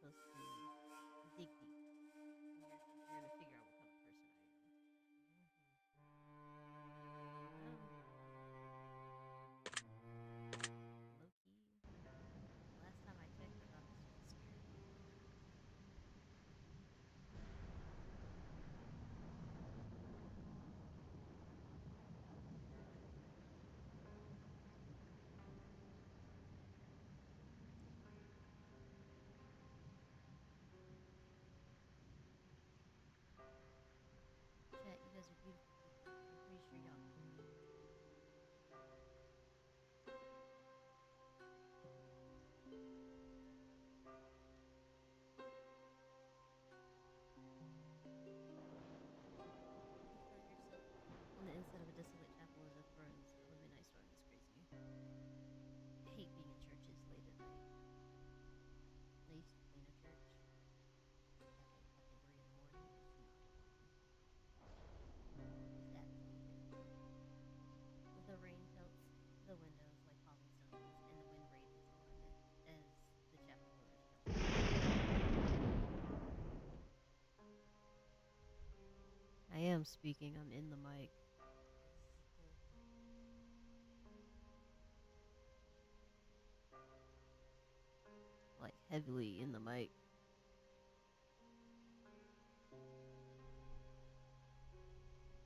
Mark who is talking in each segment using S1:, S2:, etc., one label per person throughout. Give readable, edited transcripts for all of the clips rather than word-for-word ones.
S1: supposed to dig deep. You're gonna figure out what kind of person I am. Low key. Last time I checked, I thought this was a scary movie. Chat, you guys are beautiful people. I'm pretty sure y'all can hear me. You throw yourself on the inside of a desolate chapel or the thrones of a midnight storm is crazy. I hate being in churches late at night. I used to clean a church at like fucking 3 in the morning. It's not fun. It's absolutely terrible. The rain pelts the windows like cobblestones, and the wind rages on as the chapel doors I am speaking. I'm in the mic. Like heavily in the mic.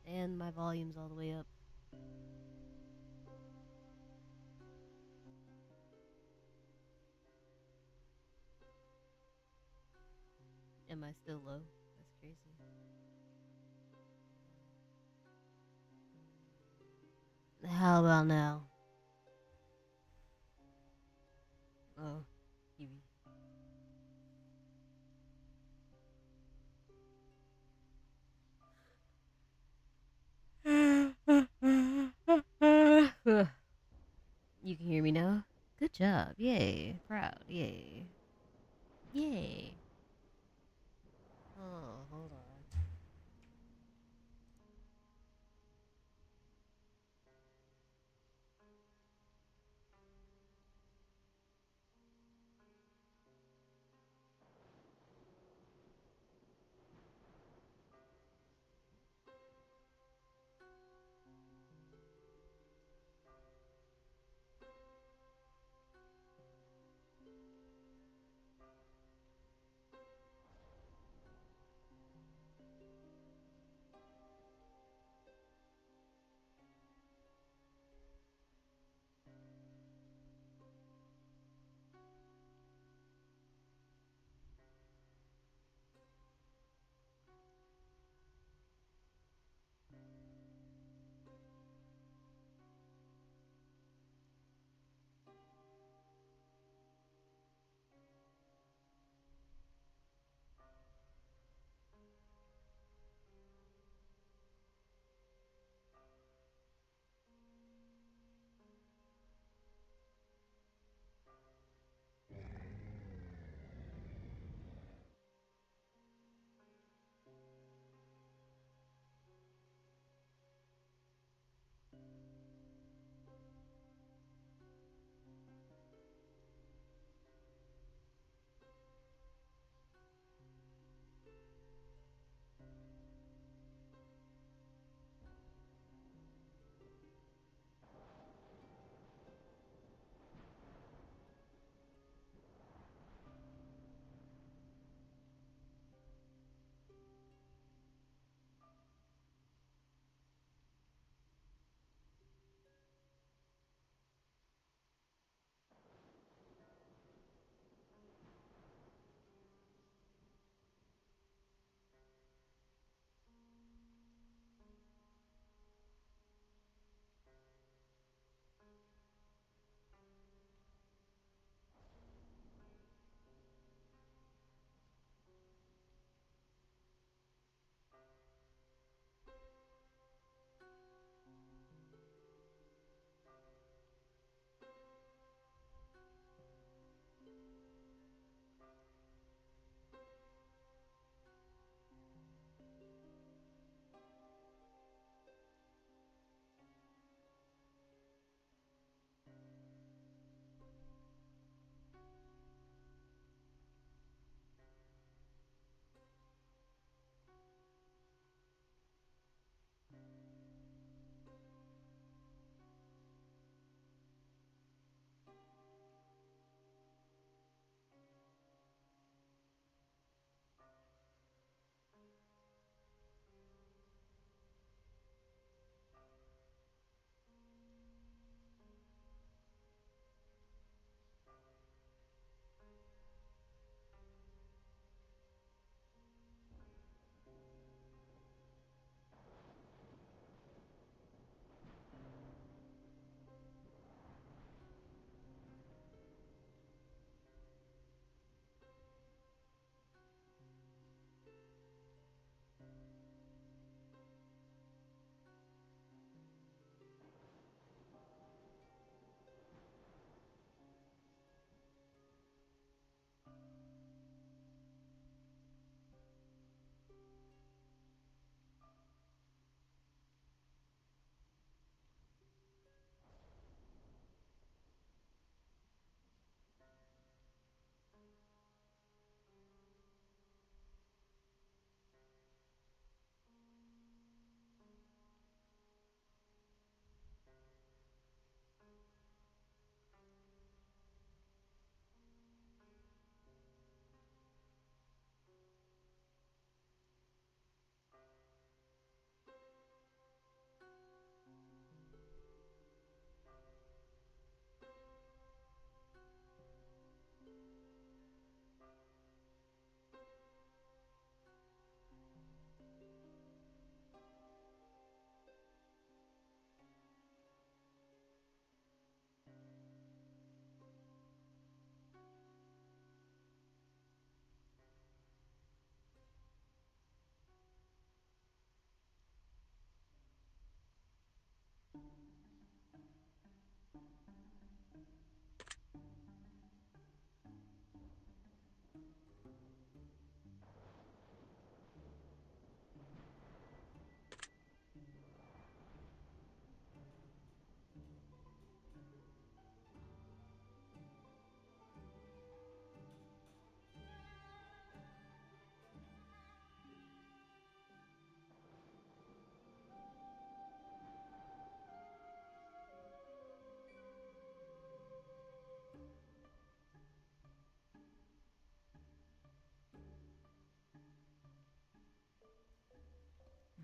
S1: And my volume's all the way up. Am I still low? That's crazy. How about now? Oh, TV. You can hear me now? Good job. Yay. Proud. Yay. Yay. Oh, hold on.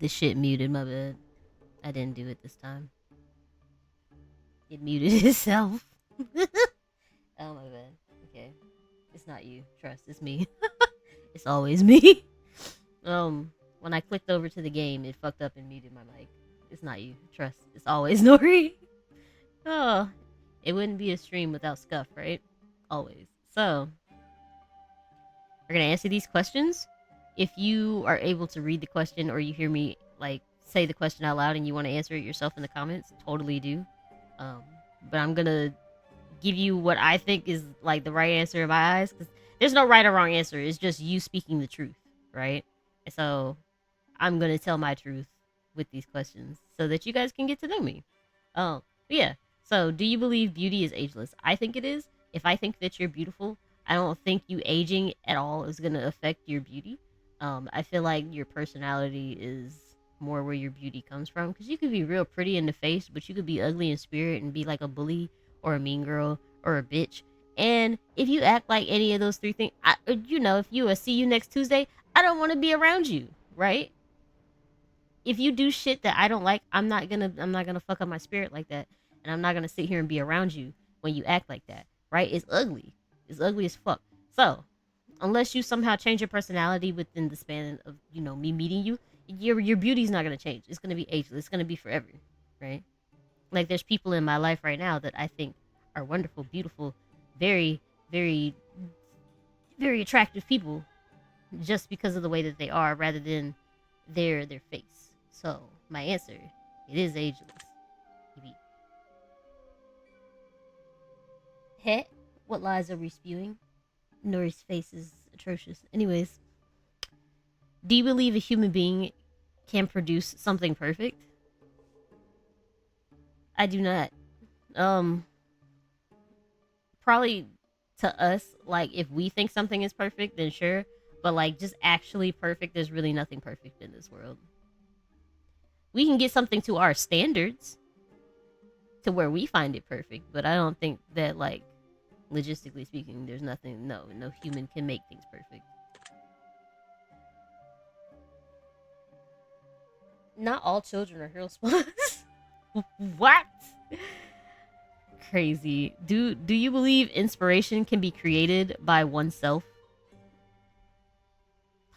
S1: The shit muted, my bad. I didn't do it this time. It muted itself. Oh, my bad. Okay. It's not you. Trust, it's me. It's always me. When I clicked over to the game, it fucked up and muted my mic. It's not you. Trust, it's always Nori. Oh, it wouldn't be a stream without Scuff, right? Always. So, we're gonna answer these questions. If you are able to read the question or you hear me like say the question out loud and you want to answer it yourself in the comments, totally do. But I'm gonna give you what I think is like the right answer in my eyes, because there's no right or wrong answer. It's just you speaking the truth, right? And so I'm gonna tell my truth with these questions so that you guys can get to know me. But yeah. So, do you believe beauty is ageless? I think it is. If I think that you're beautiful, I don't think you aging at all is gonna affect your beauty. I feel like your personality is more where your beauty comes from, because you could be real pretty in the face, but you could be ugly in spirit and be like a bully or a mean girl or a bitch. And if you act like any of those three things, if you see you next Tuesday, I don't want to be around you, right? If you do shit that I don't like, I'm not gonna fuck up my spirit like that, and I'm not gonna sit here and be around you when you act like that, right? It's ugly. It's ugly as fuck. So, unless you somehow change your personality within the span of me meeting you, your beauty's not gonna change. It's gonna be ageless. It's gonna be forever, right? Like there's people in my life right now that I think are wonderful, beautiful, very, very, very attractive people, just because of the way that they are, rather than their face. So my answer, it is ageless. Heh? What lies are we spewing? Nori's face is atrocious. Anyways, do you believe a human being can produce something perfect? I do not. Probably to us, like if we think something is perfect, then sure. But like just actually perfect, there's really nothing perfect in this world. We can get something to our standards to where we find it perfect, but I don't think that like logistically speaking, there's nothing. No human can make things perfect. Not all children are hero spawns. What? Crazy. Do you believe inspiration can be created by oneself?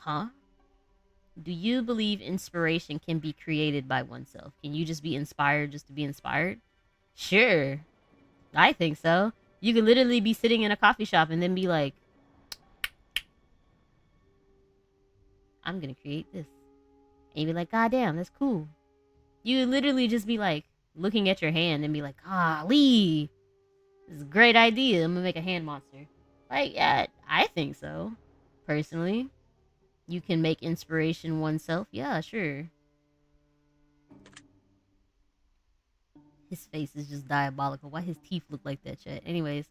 S1: Huh? Do you believe inspiration can be created by oneself? Can you just be inspired just to be inspired? Sure. I think so. You could literally be sitting in a coffee shop and then be like, I'm gonna create this. And you'd be like, God damn, that's cool. You would literally just be like looking at your hand and be like, golly, this is a great idea. I'm gonna make a hand monster. Like, yeah, I think so. Personally. You can make inspiration oneself. Yeah, sure. His face is just diabolical. Why his teeth look like that, chat? Anyways,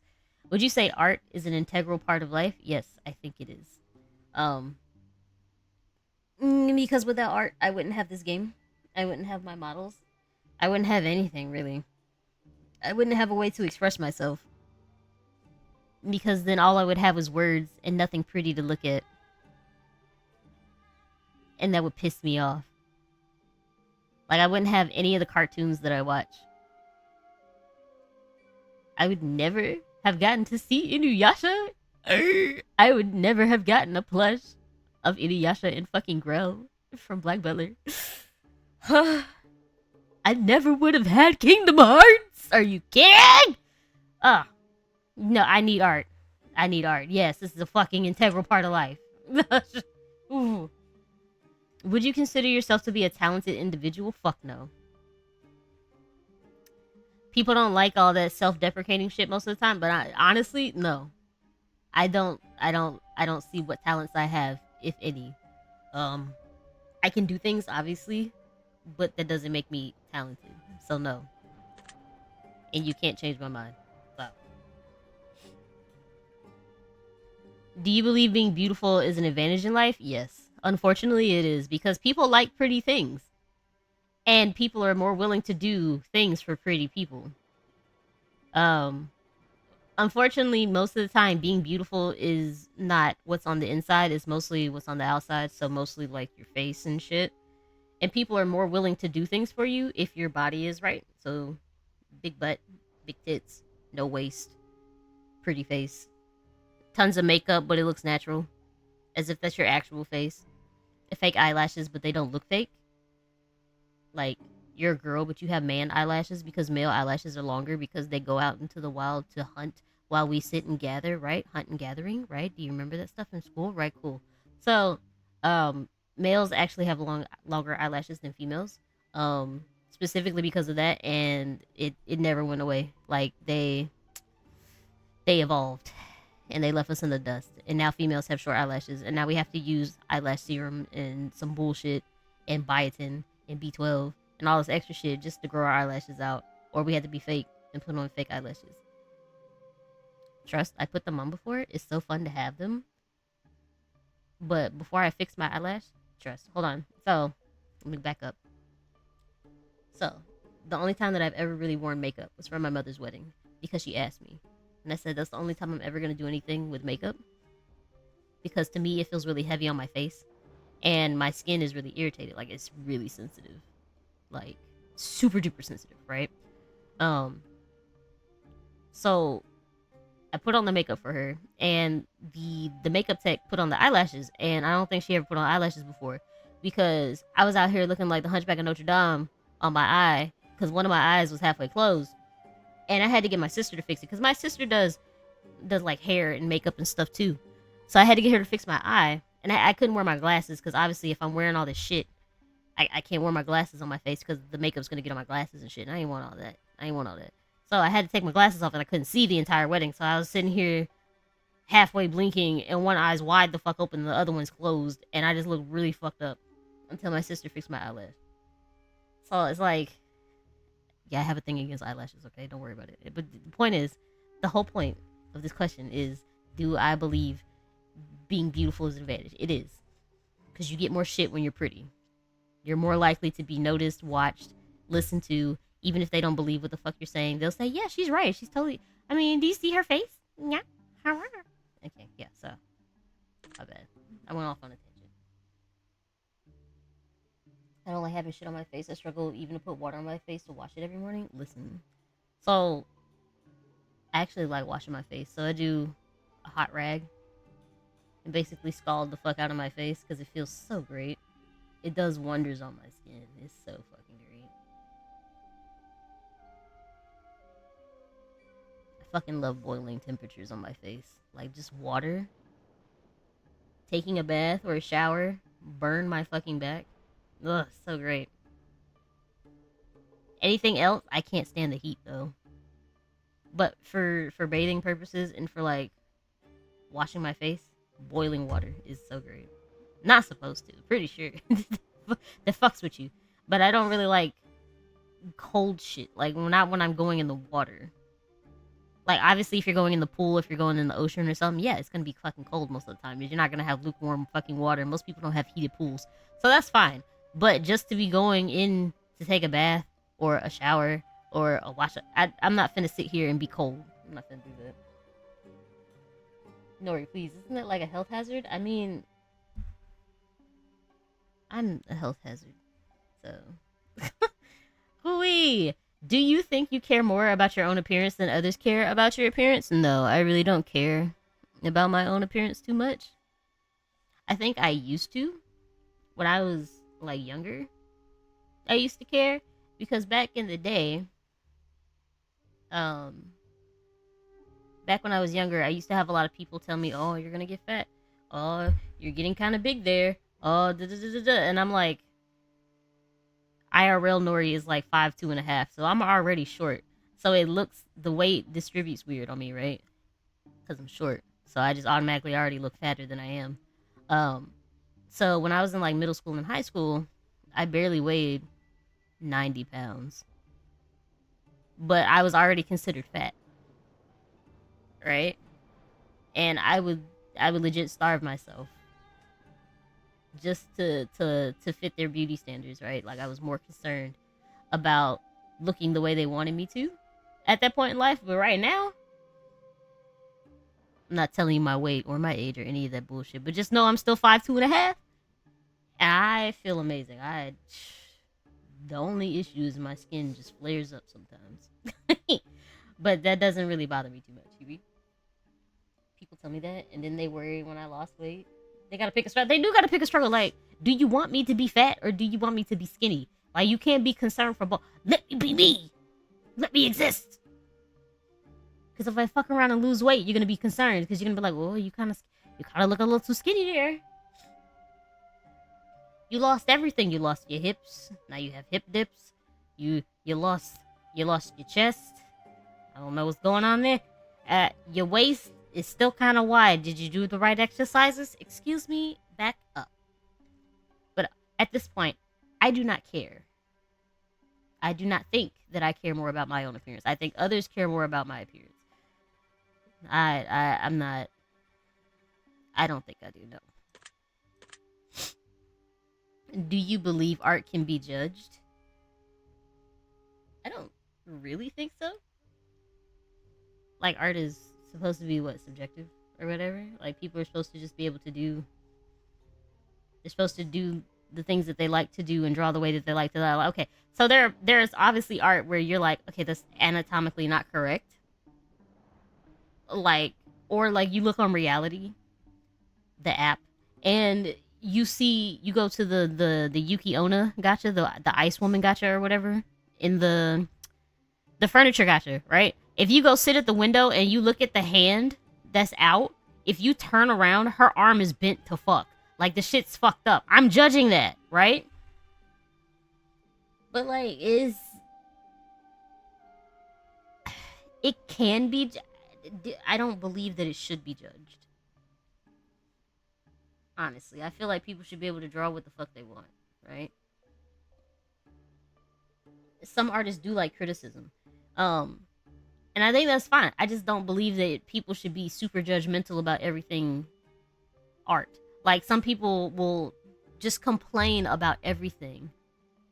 S1: would you say art is an integral part of life? Yes, I think it is. Because without art, I wouldn't have this game. I wouldn't have my models. I wouldn't have anything, really. I wouldn't have a way to express myself. Because then all I would have was words and nothing pretty to look at. And that would piss me off. Like, I wouldn't have any of the cartoons that I watch. I would never have gotten to see Inuyasha. I would never have gotten a plush of Inuyasha and fucking Grell from Black Butler. I never would have had Kingdom Hearts. Are you kidding? No, I need art. I need art. Yes, this is a fucking integral part of life. Ooh. Would you consider yourself to be a talented individual? Fuck no. People don't like all that self-deprecating shit most of the time, but honestly, no. I don't see what talents I have, if any. I can do things, obviously, but that doesn't make me talented. So no. And you can't change my mind. So. Do you believe being beautiful is an advantage in life? Yes. Unfortunately, it is, because people like pretty things. And people are more willing to do things for pretty people. Unfortunately, most of the time, being beautiful is not what's on the inside. It's mostly what's on the outside. So mostly like your face and shit. And people are more willing to do things for you if your body is right. So, big butt, big tits, no waist, pretty face, tons of makeup, but it looks natural, as if that's your actual face. Fake eyelashes, but they don't look fake. Like, you're a girl, but you have man eyelashes because male eyelashes are longer because they go out into the wild to hunt while we sit and gather, right? Hunt and gathering, right? Do you remember that stuff in school? Right, cool. So, males actually have longer eyelashes than females, specifically because of that, and it never went away. Like they evolved and they left us in the dust. And now females have short eyelashes, and now we have to use eyelash serum and some bullshit and biotin and B12 and all this extra shit just to grow our eyelashes out, or we had to be fake and put on fake eyelashes. Trust, I put them on before. It's so fun to have them. But before I fix my eyelash, trust. Hold on. So, let me back up. So, the only time that I've ever really worn makeup was for my mother's wedding because she asked me. And I said, that's the only time I'm ever going to do anything with makeup. Because to me, it feels really heavy on my face. And my skin is really irritated. Like, it's really sensitive. Like, super duper sensitive, right? So I put on the makeup for her, and the makeup tech put on the eyelashes, and I don't think she ever put on eyelashes before, because I was out here looking like the Hunchback of Notre Dame on my eye, because one of my eyes was halfway closed, and I had to get my sister to fix it, because my sister does like hair and makeup and stuff too, so I had to get her to fix my eye, and I couldn't wear my glasses, because obviously if I'm wearing all this shit, I can't wear my glasses on my face, because the makeup's gonna get on my glasses and shit, and I ain't want all that. So I had to take my glasses off, and I couldn't see the entire wedding. So I was sitting here halfway blinking, and one eye's wide the fuck open, and the other one's closed, and I just looked really fucked up until my sister fixed my eyelash. So it's like, yeah, I have a thing against eyelashes, okay? Don't worry about it. But the point is, the whole point of this question is, do I believe being beautiful is an advantage? It is. Because you get more shit when you're pretty. You're more likely to be noticed, watched, listened to. Even if they don't believe what the fuck you're saying, they'll say, yeah, she's right. She's totally... I mean, do you see her face? Yeah. Okay, yeah, so. My bad. I went off on a tangent. I don't like having shit on my face. I struggle even to put water on my face to wash it every morning. Listen. So, I actually like washing my face. So I do a hot rag and basically scald the fuck out of my face because it feels so great. It does wonders on my skin. It's so fucking great. Fucking love boiling temperatures on my face. Like, just water. Taking a bath or a shower. Burn my fucking back. Ugh, so great. Anything else, I can't stand the heat, though. But for bathing purposes and for, like, washing my face, boiling water is so great. Not supposed to. Pretty sure. That fucks with you. But I don't really like cold shit. Like, not when I'm going in the water. Like, obviously, if you're going in the pool, if you're going in the ocean or something, yeah, it's going to be fucking cold most of the time. You're not going to have lukewarm fucking water. Most people don't have heated pools. So that's fine. But just to be going in to take a bath or a shower or a wash, I'm not finna sit here and be cold. I'm not finna do that. Nori, please. Isn't that like a health hazard? I mean, I'm a health hazard. So. Hooey! Do you think you care more about your own appearance than others care about your appearance? No, I really don't care about my own appearance too much. I think I used to. When I was, like, younger, I used to care. Because back in the day, back when I was younger, I used to have a lot of people tell me, oh, you're gonna get fat. Oh, you're getting kind of big there. Oh, da-da-da-da-da. And I'm like, IRL Nori is like 5'2.5", so I'm already short. So it looks, the weight distributes weird on me, right? Because I'm short. So I just automatically already look fatter than I am. So when I was in like middle school and high school, I barely weighed 90 pounds. But I was already considered fat. Right? And I would legit starve myself. Just to fit their beauty standards, right? Like, I was more concerned about looking the way they wanted me to at that point in life. But right now, I'm not telling you my weight or my age or any of that bullshit. But just know I'm still 5'2.5". I feel amazing. The only issue is my skin just flares up sometimes. But that doesn't really bother me too much. People tell me that, and then they worry when I lost weight. They gotta pick a struggle. They do gotta pick a struggle. Like, do you want me to be fat or do you want me to be skinny? Like, you can't be concerned for both. Let me be me. Let me exist. Because if I fuck around and lose weight, you're gonna be concerned because you're gonna be like, well, you kind of look a little too skinny there. You lost everything. You lost your hips. Now you have hip dips. You lost your chest. I don't know what's going on there. Your waist is still kind of wide. Did you do the right exercises? Excuse me, back up. But at this point, I do not care. I do not think that I care more about my own appearance. I think others care more about my appearance. I'm not. I don't think I do. No. Do you believe art can be judged? I don't really think so. Like, art is supposed to be what, subjective or whatever. Like, people are supposed to just be able to do. They're supposed to do the things that they like to do and draw the way that they like to draw. Okay, so there's obviously art where you're like, okay, that's anatomically not correct. Like, or like you look on Reality, the app, and you go to the Yuki Onna gacha, the ice woman gacha or whatever, in the furniture gacha, right? If you go sit at the window and you look at the hand that's out, if you turn around, her arm is bent to fuck. Like, the shit's fucked up. I'm judging that, right? But like, it can be. I don't believe that it should be judged. Honestly, I feel like people should be able to draw what the fuck they want, right? Some artists do like criticism. And I think that's fine. I just don't believe that people should be super judgmental about everything art. Like, some people will just complain about everything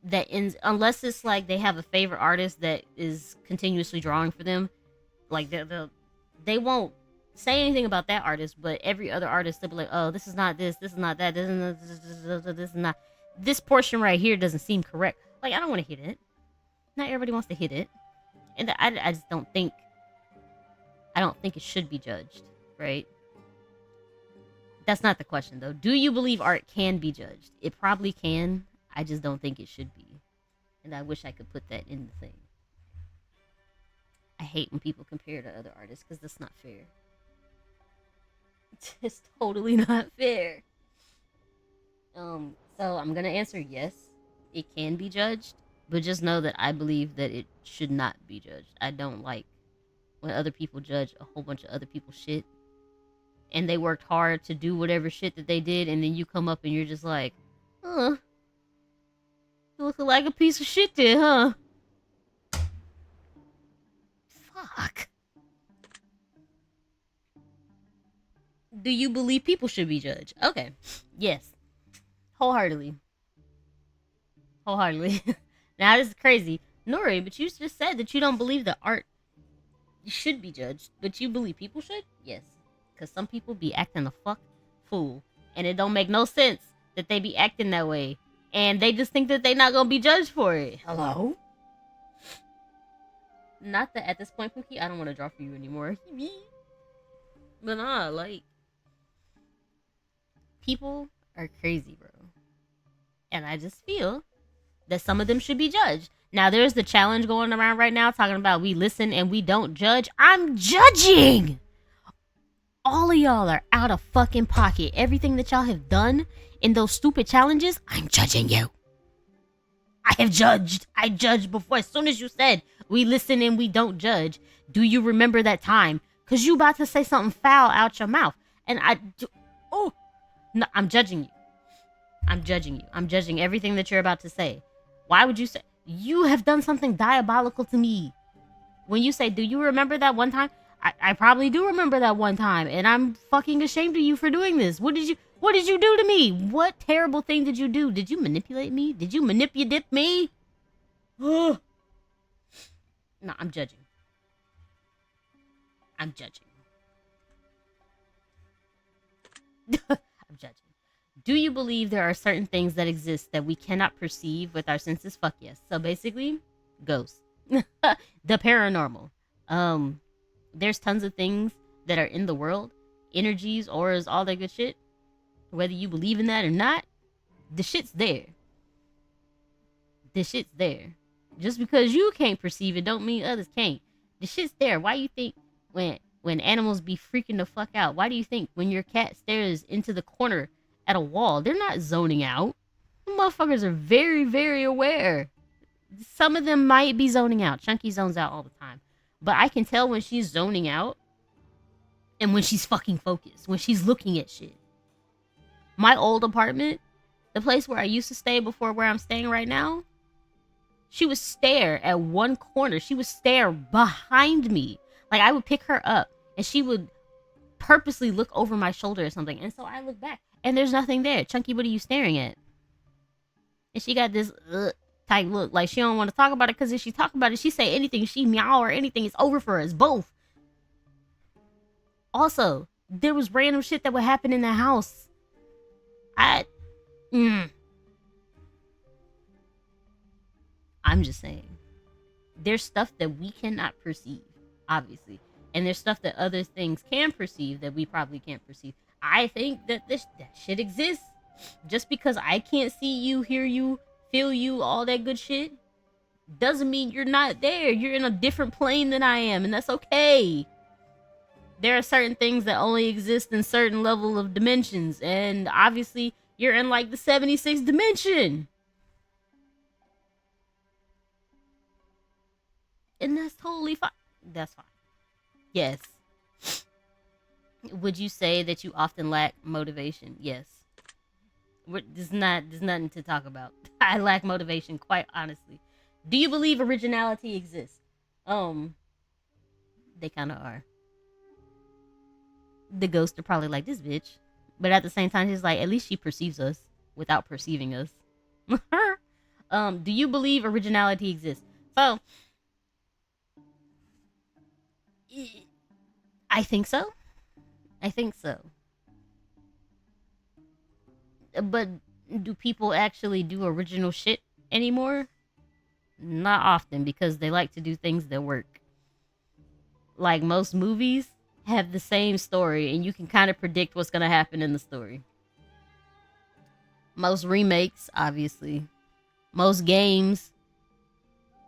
S1: that ends, unless it's like they have a favorite artist that is continuously drawing for them. Like, they won't say anything about that artist, but every other artist, they'll be like, oh, this is not this is not that, this is not, this portion right here doesn't seem correct. Like, I don't want to hit it. Not everybody wants to hit it. And I just don't think it should be judged, right? That's not the question, though. Do you believe art can be judged? It probably can. I just don't think it should be. And I wish I could put that in the thing. I hate when people compare to other artists because that's not fair. It's totally not fair. So I'm gonna answer yes, it can be judged, but just know that I believe that it should not be judged. I don't like when other people judge a whole bunch of other people's shit, and they worked hard to do whatever shit that they did, and then you come up and you're just like, huh, you look like a piece of shit there, huh? Fuck. Do you believe people should be judged? Okay. Yes. Wholeheartedly. Now, this is crazy. Nori, but you just said that you don't believe that art should be judged, but you believe people should? Yes. Because some people be acting a fuck fool. And it don't make no sense that they be acting that way. And they just think that they not gonna be judged for it. Hello? Not that at this point, Pookie, I don't want to draw for you anymore. But nah, like, people are crazy, bro. And I just feel that some of them should be judged. Now, there's the challenge going around right now talking about we listen and we don't judge. I'm judging! All of y'all are out of fucking pocket. Everything that y'all have done in those stupid challenges, I'm judging you. I have judged. I judged before. As soon as you said we listen and we don't judge, do you remember that time? Because you about to say something foul out your mouth. And no, I'm judging you. I'm judging you. I'm judging everything that you're about to say. Why would you say? You have done something diabolical to me. When you say, do you remember that one time? I probably do remember that one time. And I'm fucking ashamed of you for doing this. What did you do to me? What terrible thing did you do? Did you manipulate me? Did you manipulate me? No, I'm judging. I'm judging. I'm judging. Do you believe there are certain things that exist that we cannot perceive with our senses? Fuck yes. So basically, ghosts. The paranormal. Um, there's tons of things that are in the world, energies, auras, all that good shit. Whether you believe in that or not, the shit's there. The shit's there. Just because you can't perceive it don't mean others can't. The shit's there. Why you think when animals be freaking the fuck out, why do you think when your cat stares into the corner at a wall, they're not zoning out? The motherfuckers are very, very aware. Some of them might be zoning out. Chunky zones out all the time. But I can tell when she's zoning out and when she's fucking focused, when she's looking at shit. My old apartment, the place where I used to stay before where I'm staying right now, she would stare at one corner. She would stare behind me. Like, I would pick her up and she would purposely look over my shoulder or something. And so I look back and there's nothing there. Chunky, what are you staring at? And she got this type look. Like, she don't want to talk about it because if she talk about it, she say anything, she meow or anything, it's over for us both. Also, there was random shit that would happen in the house. I'm just saying. There's stuff that we cannot perceive, obviously. And there's stuff that other things can perceive that we probably can't perceive. I think that that shit exists. Just because I can't see you, hear you, feel you, all that good shit, doesn't mean you're not there. You're in a different plane than I am, and that's okay. There are certain things that only exist in certain level of dimensions, and obviously you're in like the 76th dimension. And that's totally fine. That's fine. Yes. Would you say that you often lack motivation? Yes. There's nothing to talk about. I lack motivation, quite honestly. Do you believe originality exists? They kind of are. The ghosts are probably like, this bitch. But at the same time, she's like, at least she perceives us without perceiving us. Do you believe originality exists? So, I think so. I think so. But do people actually do original shit anymore? Not often, because they like to do things that work. Like, most movies have the same story, and you can kind of predict what's going to happen in the story. Most remakes, obviously. Most games,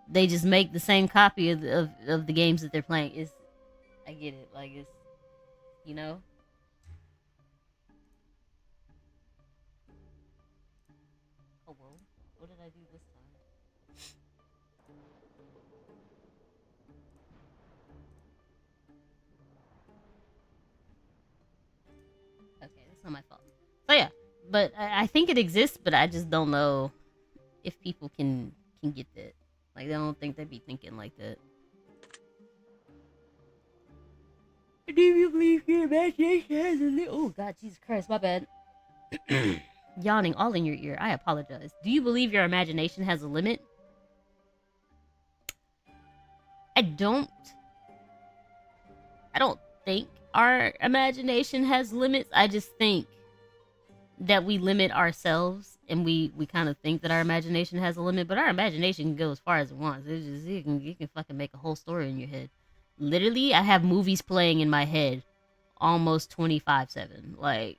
S1: they just make the same copy of the games that they're playing. I get it. Like, it's, you know? Oh, whoa. What did I do this time? Okay, that's not my fault. So yeah, but I think it exists, but I just don't know if people can get that. Like, I don't think they'd be thinking like that. Do you believe your imagination has a limit? Oh God, Jesus Christ, my bad. Yawning all in your ear. I apologize. Do you believe your imagination has a limit? I don't think our imagination has limits. I just think that we limit ourselves, and we kind of think that our imagination has a limit, but our imagination can go as far as it wants. It's just, you can fucking make a whole story in your head. Literally, I have movies playing in my head almost 25/7. Like,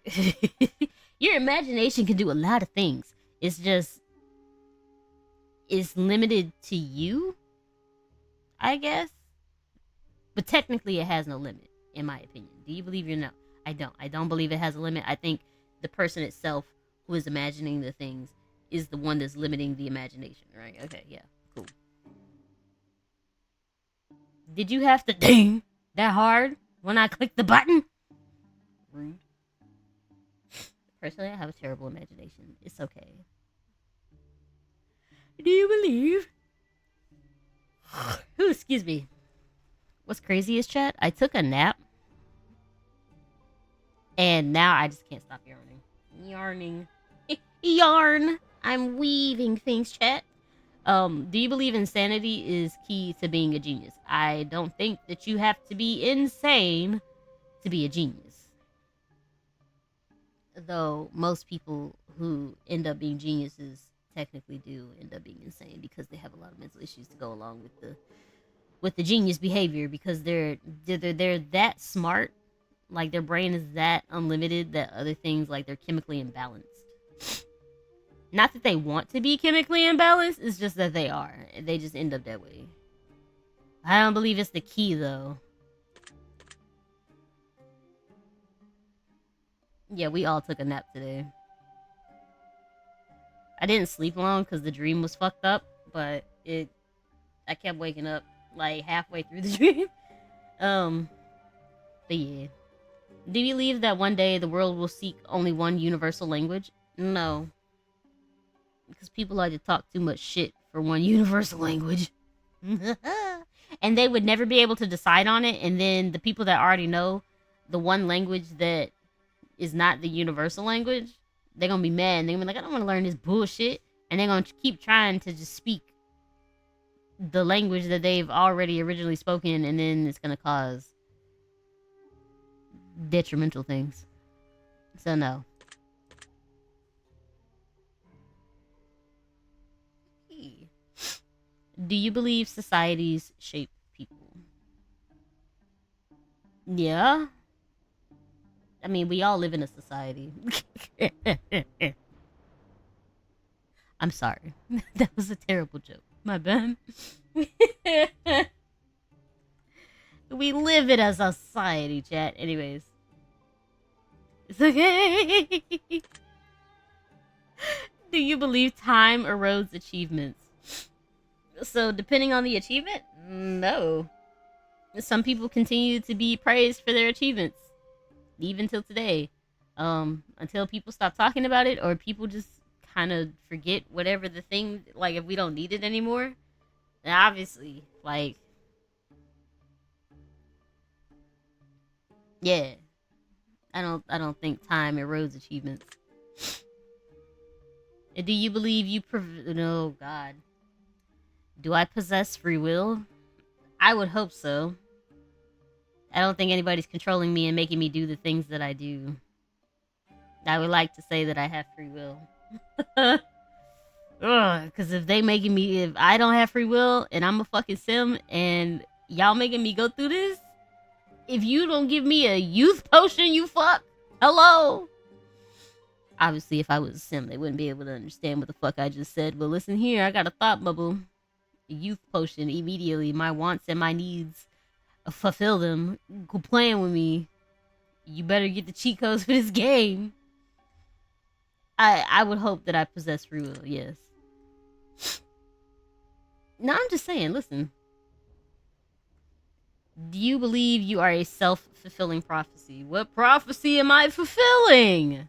S1: your imagination can do a lot of things. It's just, it's limited to you, I guess. But technically, it has no limit, in my opinion. Do you believe you're no? I don't. I don't believe it has a limit. I think the person itself who is imagining the things is the one that's limiting the imagination, right? Okay, yeah, cool. Did you have to ding that hard when I clicked the button? Rude. Personally, I have a terrible imagination. It's okay. Do you believe? Ooh, excuse me. What's crazy is, chat, I took a nap, and now I just can't stop yarning. Yarn. I'm weaving things, chat. Do you believe insanity is key to being a genius? I don't think that you have to be insane to be a genius. Though most people who end up being geniuses technically do end up being insane because they have a lot of mental issues to go along with the genius behavior because they're that smart, like their brain is that unlimited that other things like they're chemically imbalanced. Not that they want to be chemically imbalanced, it's just that they are. They just end up that way. I don't believe it's the key though. Yeah, we all took a nap today. I didn't sleep long because the dream was fucked up, but I kept waking up like halfway through the dream. Um, but yeah. Do you believe that one day the world will seek only one universal language? No, because people like to talk too much shit for one universal language. And they would never be able to decide on it. And then the people that already know the one language that is not the universal language, they're gonna be mad. And they're gonna be like, I don't want to learn this bullshit. And they're gonna keep trying to just speak the language that they've already originally spoken, and then it's gonna cause detrimental things. So no. Do you believe societies shape people? Yeah. I mean, we all live in a society. I'm sorry. That was a terrible joke. My bad. We live in a society, chat. Anyways. It's okay. Do you believe time erodes achievements? So, depending on the achievement, no. Some people continue to be praised for their achievements, even till today. Until people stop talking about it, or people just kind of forget whatever the thing, like if we don't need it anymore. And obviously, like, yeah, I don't think time erodes achievements. Do you believe you no, God. Do I possess free will? I would hope so. I don't think anybody's controlling me and making me do the things that I do. I would like to say that I have free will. Because if I don't have free will and I'm a fucking sim and y'all making me go through this, if you don't give me a youth potion, you fuck. Hello. Obviously, if I was a sim, they wouldn't be able to understand what the fuck I just said. But listen here, I got a thought bubble. A youth potion immediately. My wants and my needs, fulfill them. Go playing with me. You better get the cheat codes for this game. I would hope that I possess free will, yes. No, I'm just saying, listen. Do you believe you are a self-fulfilling prophecy? What prophecy am I fulfilling?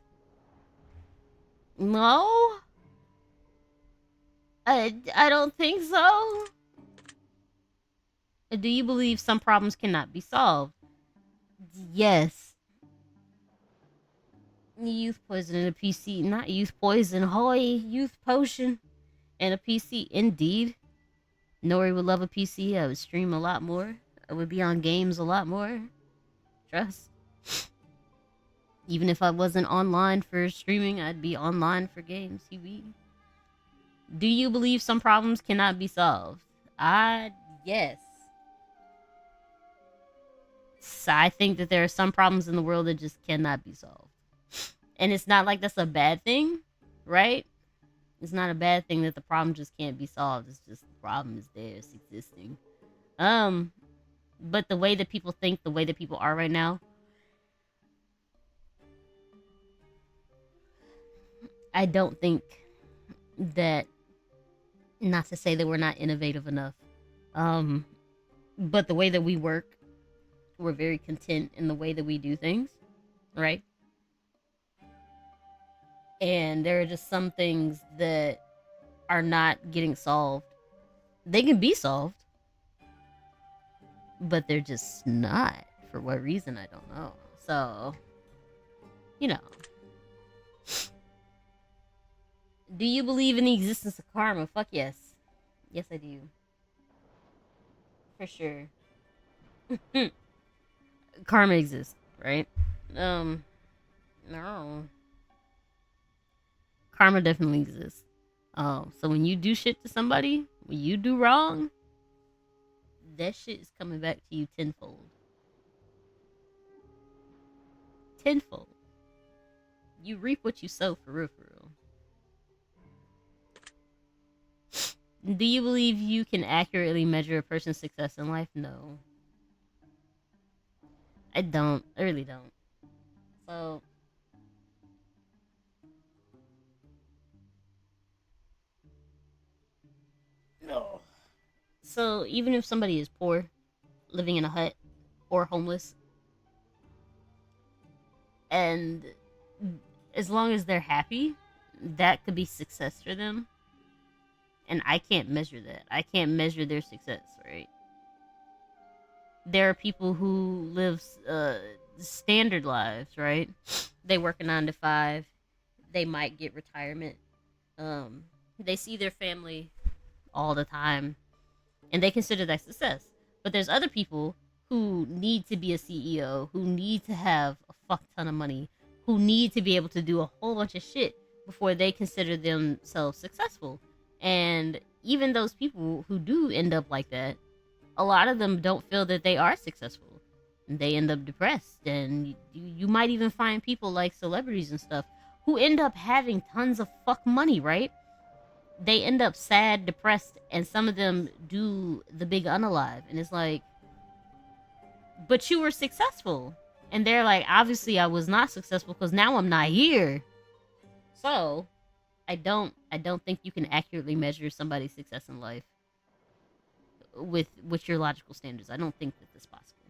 S1: No? I don't think so. Do you believe some problems cannot be solved? Yes. Youth poison and a PC. Not youth poison. Hoy. Youth potion and a PC. Indeed. Nori would love a PC. I would stream a lot more. I would be on games a lot more. Trust. Even if I wasn't online for streaming, I'd be online for games. Do you believe some problems cannot be solved? Yes. I think that there are some problems in the world that just cannot be solved. And it's not like that's a bad thing, right? It's not a bad thing that the problem just can't be solved. It's just the problem is there. It's existing. But the way that people think, the way that people are right now, I don't think that, not to say that we're not innovative enough, but the way that we work, we're very content in the way that we do things, right? And there are just some things that are not getting solved. They can be solved, but they're just not. For what reason, I don't know. So, you know. Do you believe in the existence of karma? Fuck yes. Yes, I do. For sure. Karma exists, right? No. Karma definitely exists. So when you do shit to somebody, when you do wrong, that shit is coming back to you tenfold. Tenfold. You reap what you sow, for real, for real. Do you believe you can accurately measure a person's success in life? No. I don't. I really don't. So, no. So even if somebody is poor, living in a hut, or homeless, and as long as they're happy, that could be success for them. And I can't measure that. I can't measure their success, right? There are people who live standard lives, right? They work a 9 to 5. They might get retirement. Um, they see their family all the time, and they consider that success. But there's other people who need to be a CEO, who need to have a fuck ton of money, who need to be able to do a whole bunch of shit before they consider themselves successful. And even those people who do end up like that, a lot of them don't feel that they are successful. They end up depressed, and you might even find people like celebrities and stuff who end up having tons of fuck money, right? They end up sad, depressed, and some of them do the big unalive. And it's like, but you were successful. And they're like, obviously I was not successful because now I'm not here. So I don't think you can accurately measure somebody's success in life with your logical standards. I don't think that that's possible.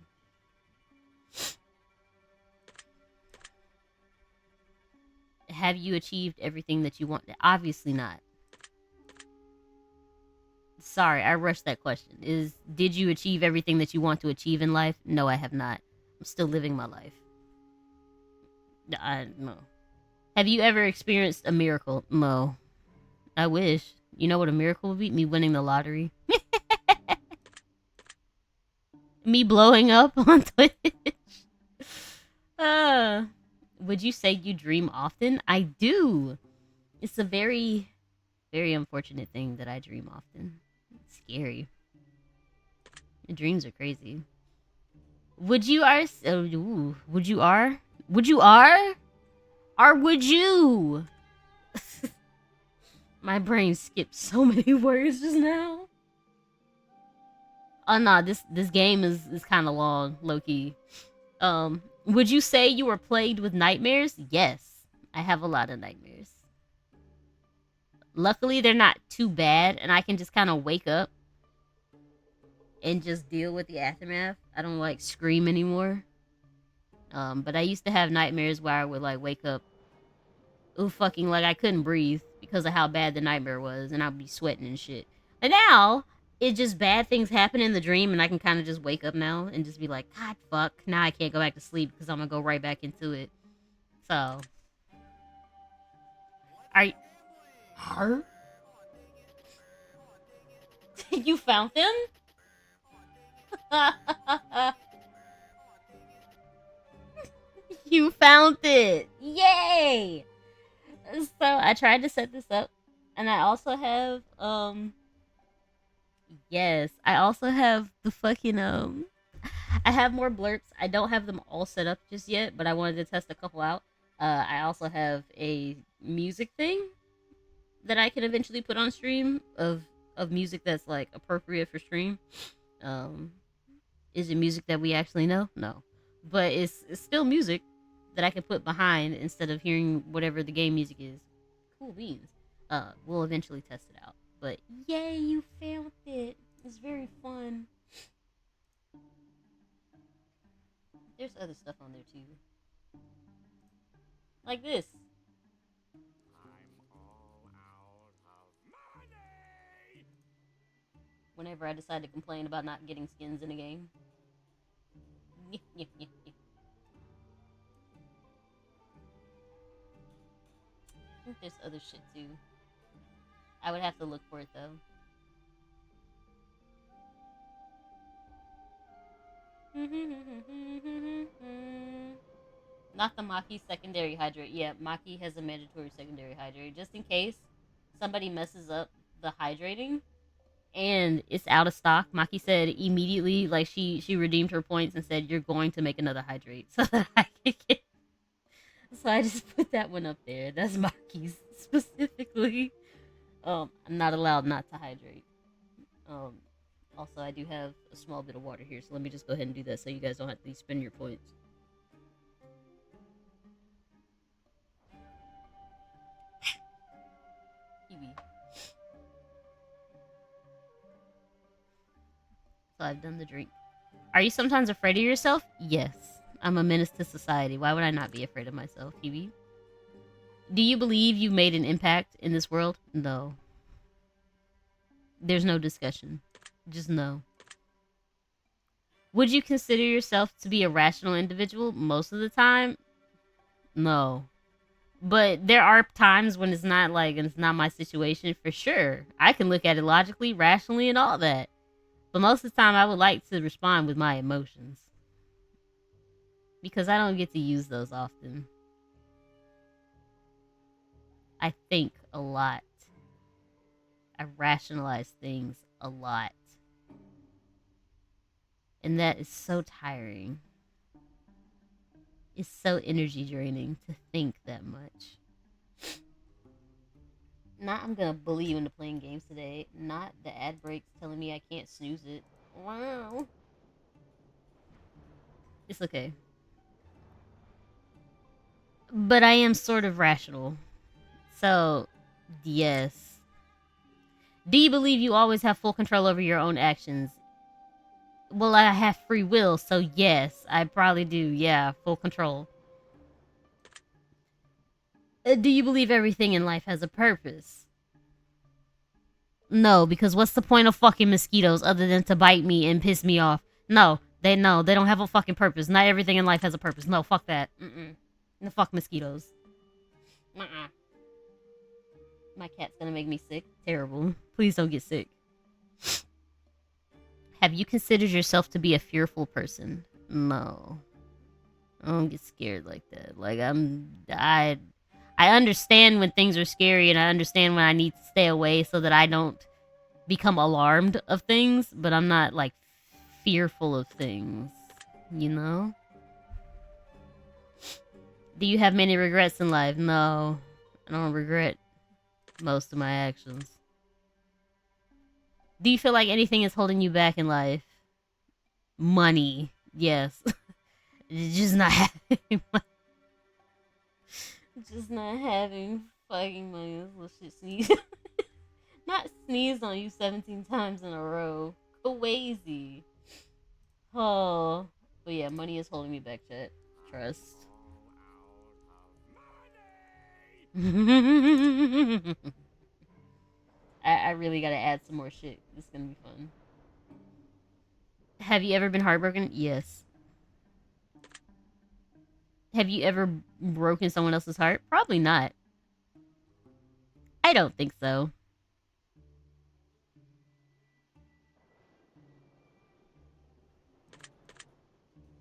S1: Have you achieved everything that you want? Obviously not. Sorry, I rushed that question. Did you achieve everything that you want to achieve in life? No, I have not. I'm still living my life. No. Have you ever experienced a miracle? No. I wish. You know what a miracle would be? Me winning the lottery. Me blowing up on Twitch. Uh, would you say you dream often? I do. It's a very, very unfortunate thing that I dream often. It's scary. The dreams are crazy. Would you are? Would you are? Would you are? Or would you? My brain skipped so many words just now. Oh no, this game is kind of long, low key. Would you say you were plagued with nightmares? Yes, I have a lot of nightmares. Luckily, they're not too bad, and I can just kind of wake up and just deal with the aftermath. I don't like scream anymore. But I used to have nightmares where I would like wake up, ooh, fucking like I couldn't breathe because of how bad the nightmare was, and I'd be sweating and shit. But now it just bad things happen in the dream, and I can kind of just wake up now and just be like, God, fuck, now I can't go back to sleep because I'm gonna go right back into it. So, are you, her? You found them? You found it! Yay! So I tried to set this up, and I also have yes, I also have the fucking I have more blurps. I don't have them all set up just yet, but I wanted to test a couple out. I also have a music thing that I can eventually put on stream of music that's like appropriate for stream. Um, is it music that we actually know? No, but it's still music that I can put behind instead of hearing whatever the game music is. Cool beans. We'll eventually test it out. But yay, you found it. It's very fun. There's other stuff on there too. Like this. Whenever I decide to complain about not getting skins in a game. I think there's other shit too. I would have to look for it though. Not the Maki secondary hydrate. Yeah, Maki has a mandatory secondary hydrate. Just in case somebody messes up the hydrating and it's out of stock. Maki said immediately, like she redeemed her points and said, "You're going to make another hydrate," so that I can get. So I just put that one up there. That's Maki's specifically. I'm not allowed not to hydrate. Um, Also, I do have a small bit of water here, so let me just go ahead and do that so you guys don't have to spend your points. Kiwi. So I've done the drink. Are you sometimes afraid of yourself? Yes. I'm a menace to society. Why would I not be afraid of myself, Kiwi? Do you believe you made an impact in this world? No. There's no discussion. Just no. Would you consider yourself to be a rational individual? Most of the time, no. But there are times when it's not like, and it's not my situation for sure. I can look at it logically, rationally, and all that. But most of the time, I would like to respond with my emotions. Because I don't get to use those often. I think a lot. I rationalize things a lot. And that is so tiring. It's so energy draining to think that much. Not I'm gonna bully you into playing games today. Not the ad breaks telling me I can't snooze it. Wow. It's okay. But I am sort of rational. So, yes. Do you believe you always have full control over your own actions? Well, I have free will, so yes, I probably do. Yeah, full control. Do you believe everything in life has a purpose? No, because what's the point of fucking mosquitoes other than to bite me and piss me off? No, they don't have a fucking purpose. Not everything in life has a purpose. No, fuck that. No, fuck mosquitoes. My cat's gonna make me sick. Terrible. Please don't get sick. Have you considered yourself to be a fearful person? No. I don't get scared like that. Like I understand when things are scary and I understand when I need to stay away so that I don't become alarmed of things, but I'm not like fearful of things, you know? Do you have many regrets in life? No. I don't regret most of my actions. Do you feel like anything is holding you back in life? Money. Yes. Just not having money. Just not having fucking money. This little shit sneeze. Not sneezed on you 17 times in a row. Crazy. Oh. But yeah, money is holding me back, chat. Trust. I really gotta add some more shit. This is gonna be fun. Have you ever been heartbroken? Yes. Have you ever broken someone else's heart? Probably not. I don't think so.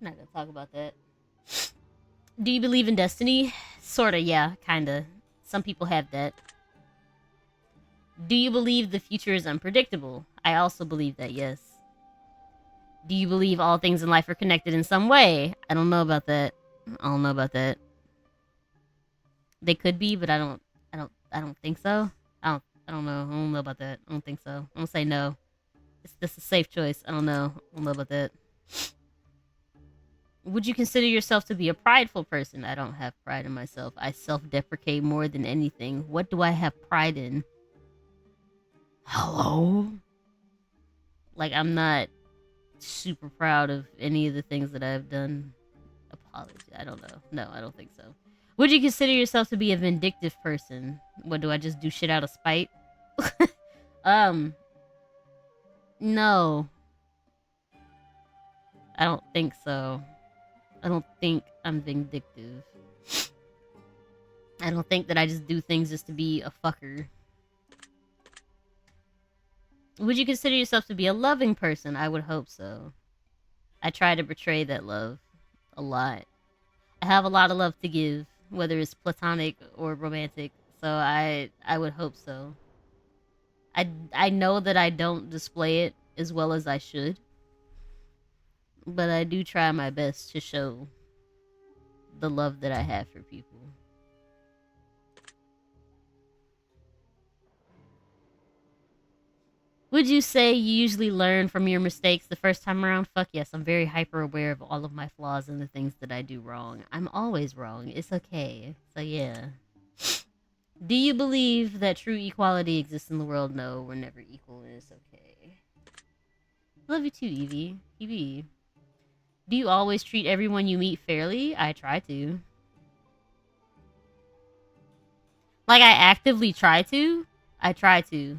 S1: I'm not gonna talk about that. Do you believe in destiny? Sorta, yeah, kinda. Some people have that. Do you believe the future is unpredictable? I also believe that, yes. Do you believe all things in life are connected in some way? I don't know about that. I don't know about that. They could be, but I don't think so. I don't know. I don't know about that. I don't think so. I'm gonna say no. This a safe choice. I don't know. I don't know about that. Would you consider yourself to be a prideful person? I don't have pride in myself. I self-deprecate more than anything. What do I have pride in? Hello? Like, I'm not super proud of any of the things that I've done. Apology. I don't know. No, I don't think so. Would you consider yourself to be a vindictive person? What, do I just do shit out of spite? No. I don't think so. I don't think I'm vindictive. I don't think that I just do things just to be a fucker. Would you consider yourself to be a loving person? I would hope so. I try to portray that love a lot. I have a lot of love to give, whether it's platonic or romantic. So I would hope so. I know that I don't display it as well as I should, but I do try my best to show the love that I have for people. Would you say you usually learn from your mistakes the first time around? Fuck yes, I'm very hyper aware of all of my flaws and the things that I do wrong. I'm always wrong. It's okay. So yeah. Do you believe that true equality exists in the world? No, we're never equal and it's okay. Love you too, Evie. Evie. Do you always treat everyone you meet fairly? I try to. Like I actively try to. I try to.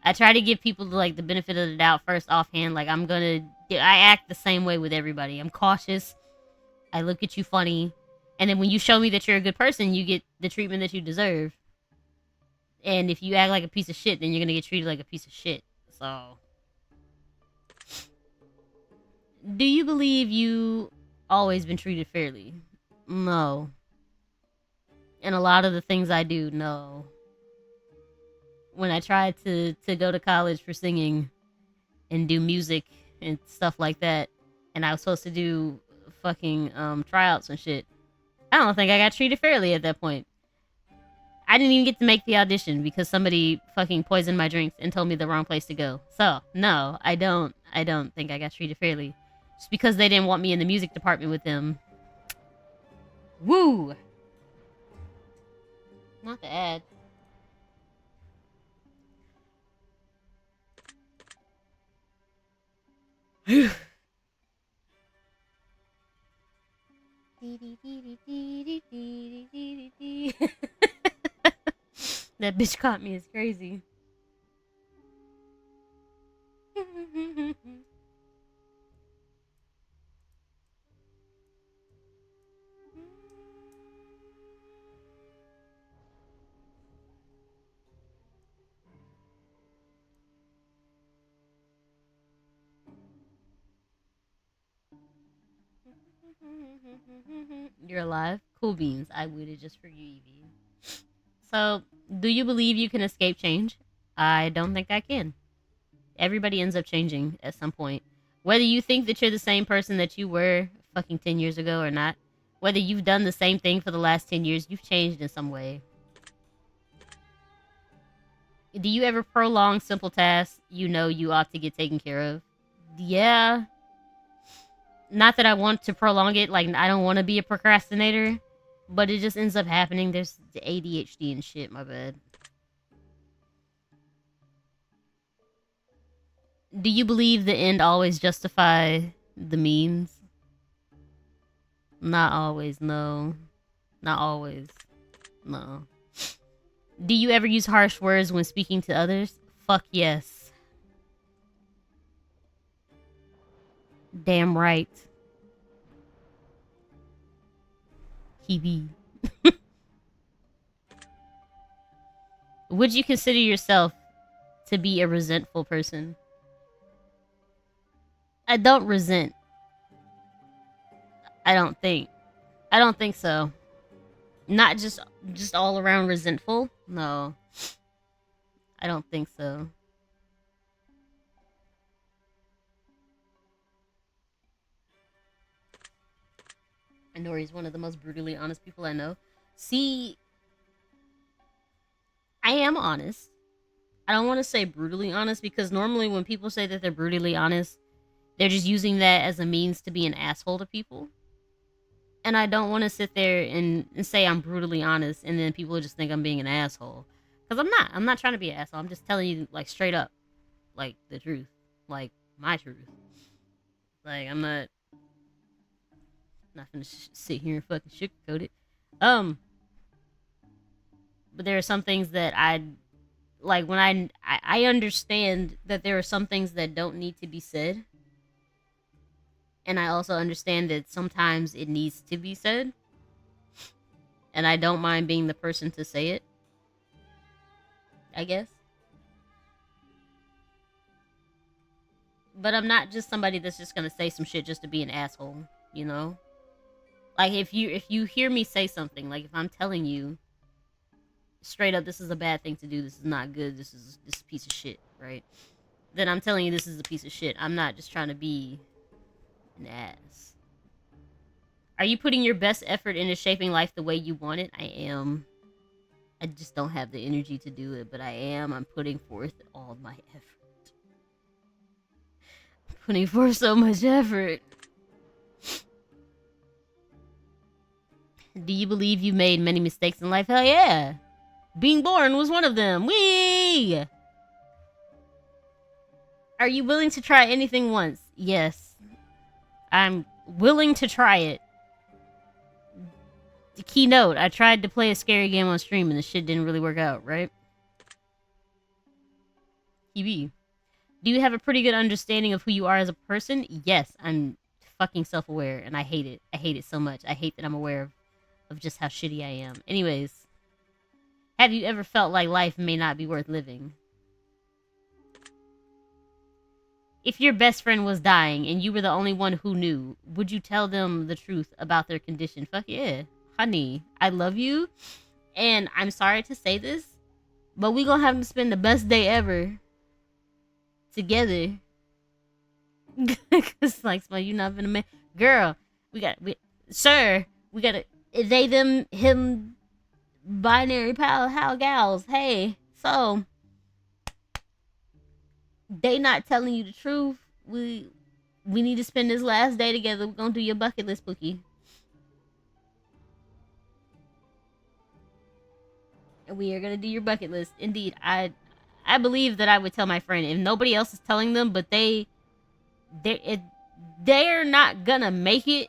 S1: I try to give people like the benefit of the doubt first offhand. Like I act the same way with everybody. I'm cautious. I look at you funny, and then when you show me that you're a good person, you get the treatment that you deserve. And if you act like a piece of shit, then you're gonna get treated like a piece of shit. So, do you believe you always been treated fairly? No. And a lot of the things I do, no. When I tried to go to college for singing and do music and stuff like that, and I was supposed to do fucking tryouts and shit, I don't think I got treated fairly at that point. I didn't even get to make the audition because somebody fucking poisoned my drinks and told me the wrong place to go. So, no, I don't think I got treated fairly. Just because they didn't want me in the music department with them. Woo! Not the ad. That bitch caught me. It's crazy. You're alive? Cool beans. I waited just for you, Evie. So, do you believe you can escape change? I don't think I can. Everybody ends up changing at some point. Whether you think that you're the same person that you were fucking 10 years ago or not, whether you've done the same thing for the last 10 years, you've changed in some way. Do you ever prolong simple tasks you know you ought to get taken care of? Yeah. Not that I want to prolong it, like, I don't want to be a procrastinator, but it just ends up happening. There's ADHD and shit, my bad. Do you believe the end always justify the means? Not always, no. Not always. No. Do you ever use harsh words when speaking to others? Fuck yes. Damn right. Kiwi. Would you consider yourself to be a resentful person? I don't resent. I don't think. I don't think so. Not just all around resentful. No. I don't think so. And Nori's one of the most brutally honest people I know. See, I am honest. I don't want to say brutally honest because normally when people say that they're brutally honest, they're just using that as a means to be an asshole to people. And I don't want to sit there and say I'm brutally honest and then people just think I'm being an asshole. Because I'm not. I'm not trying to be an asshole. I'm just telling you, like, straight up. Like, the truth. Like, my truth. Like, I'm not gonna sit here and fucking sugarcoat it. But there are some things that I like when I understand that there are some things that don't need to be said, and I also understand that sometimes it needs to be said, and I don't mind being the person to say it. I guess, but I'm not just somebody that's just gonna say some shit just to be an asshole, you know. Like, if you hear me say something, like if I'm telling you straight up, this is a bad thing to do, this is not good, this is a piece of shit, right? Then I'm telling you this is a piece of shit. I'm not just trying to be an ass. Are you putting your best effort into shaping life the way you want it? I am. I just don't have the energy to do it, but I am. I'm putting forth all my effort. I'm putting forth so much effort. Do you believe you made many mistakes in life? Hell yeah. Being born was one of them. Whee! Are you willing to try anything once? Yes. I'm willing to try it. The keynote, I tried to play a scary game on stream and the shit didn't really work out, right? TV. Do you have a pretty good understanding of who you are as a person? Yes, I'm fucking self-aware and I hate it. I hate it so much. I hate that I'm aware of just how shitty I am. Anyways, have you ever felt like life may not be worth living? If your best friend was dying and you were the only one who knew, would you tell them the truth about their condition? Fuck yeah. Honey, I love you. And I'm sorry to say this, but we gonna have to spend the best day ever together. Cause like, well, you not gonna make girl. We gotta they them him binary pal how gals. Hey, so they not telling you the truth. We need to spend this last day together. We're gonna do your bucket list, Pookie. We are gonna do your bucket list. Indeed, I believe that I would tell my friend if nobody else is telling them, but they're not gonna make it.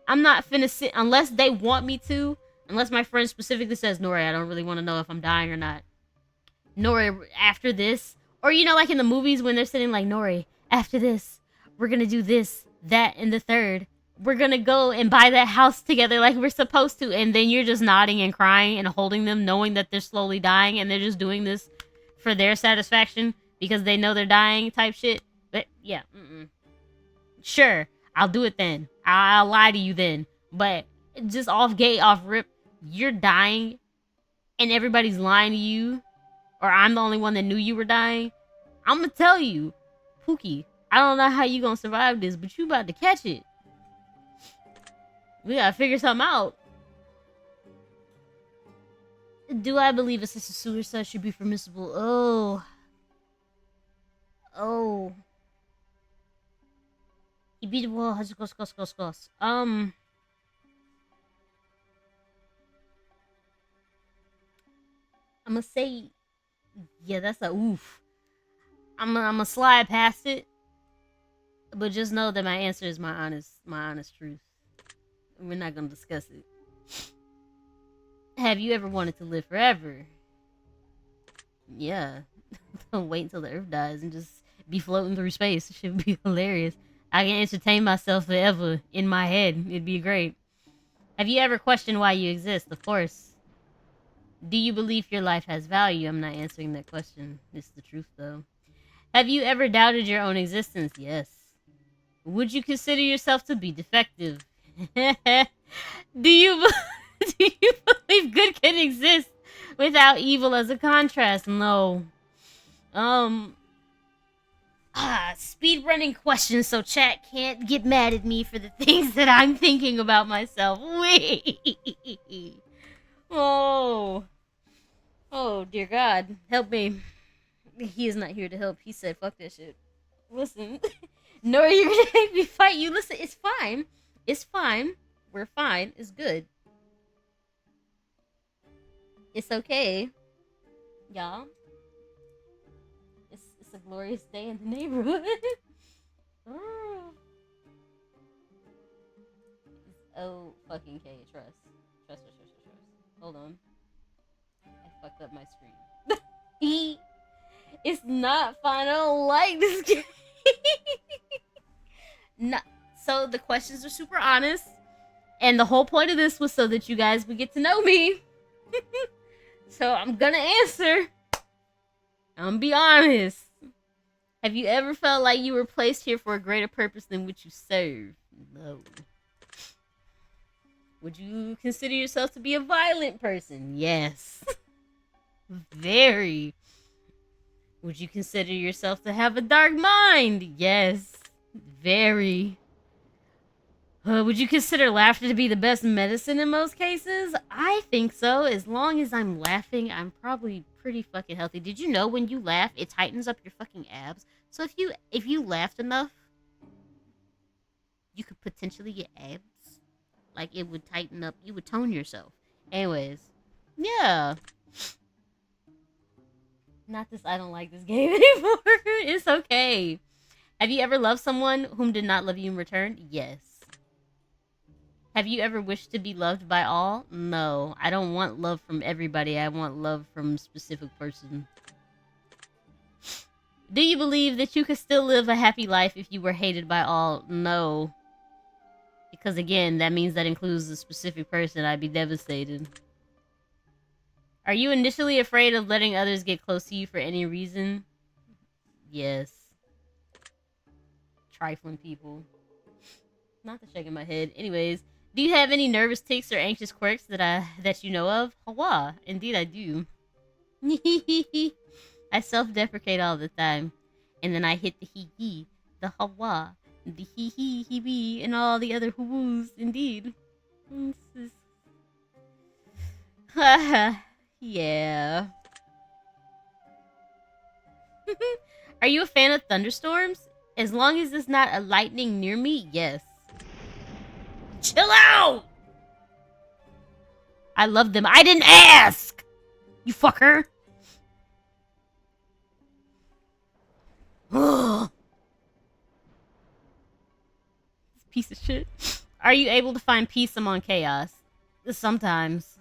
S1: I'm not finna sit unless they want me to. Unless my friend specifically says, Nori, I don't really want to know if I'm dying or not. Nori, after this, or you know, like in the movies when they're sitting like, Nori, after this, we're gonna do this, that, and the third. We're gonna go and buy that house together like we're supposed to, and then you're just nodding and crying and holding them, knowing that they're slowly dying, and they're just doing this for their satisfaction because they know they're dying type shit. But yeah, sure, I'll do it then. I'll lie to you then. But just off gate, off rip, you're dying, and everybody's lying to you, or I'm the only one that knew you were dying. I'm gonna tell you, Pookie, I don't know how you gonna survive this, but you about to catch it. We gotta figure something out. Do I believe assisted suicide should be permissible? Oh. He beat the wall. I'm gonna say, yeah, that's a oof. I'm gonna slide past it, but just know that my answer is my honest truth. We're not gonna discuss it. Have you ever wanted to live forever? Yeah. Don't wait until the earth dies and just be floating through space. It should be hilarious. I can entertain myself forever in my head. It'd be great. Have you ever questioned why you exist? Of course. Do you believe your life has value? I'm not answering that question. It's the truth, though. Have you ever doubted your own existence? Yes. Would you consider yourself to be defective? Do you believe good can exist without evil as a contrast? No. Speed running questions so chat can't get mad at me for the things that I'm thinking about myself. Wait. Oh, dear God, help me. He is not here to help. He said, fuck that shit. Listen, no, you're gonna make me fight you. Listen, it's fine. It's fine. We're fine. It's good. It's okay. Y'all. It's a glorious day in the neighborhood. Oh, fucking K. Trust. Hold on. I fucked up my screen. It's not fun. I don't like this game. No. So the questions are super honest. And the whole point of this was so that you guys would get to know me. So I'm gonna answer. I'm gonna be honest. Have you ever felt like you were placed here for a greater purpose than which you serve? No. Would you consider yourself to be a violent person? Yes. Very. Would you consider yourself to have a dark mind? Yes. Very. Would you consider laughter to be the best medicine in most cases? I think so. As long as I'm laughing, I'm probably pretty fucking healthy. Did you know when you laugh, it tightens up your fucking abs? So if you laughed enough, you could potentially get abs. Like it would tighten up. You would tone yourself. Anyways, yeah. Not this. I don't like this game anymore. It's okay. Have you ever loved someone whom did not love you in return? Yes. Have you ever wished to be loved by all? No. I don't want love from everybody. I want love from a specific person. Do you believe that you could still live a happy life if you were hated by all? No. Because again, that means that includes a specific person. I'd be devastated. Are you initially afraid of letting others get close to you for any reason? Yes. Trifling people. Not the shaking my head. Anyways, do you have any nervous tics or anxious quirks that you know of? Hawa. Indeed, I do. I self-deprecate all the time, and then I hit the hee, the Hawa, the hee, and all the other woos. Indeed. Yeah. Are you a fan of thunderstorms? As long as it's not a lightning near me, yes. Chill out! I love them. I didn't ask! You fucker! Piece of shit. Are you able to find peace among chaos? Sometimes.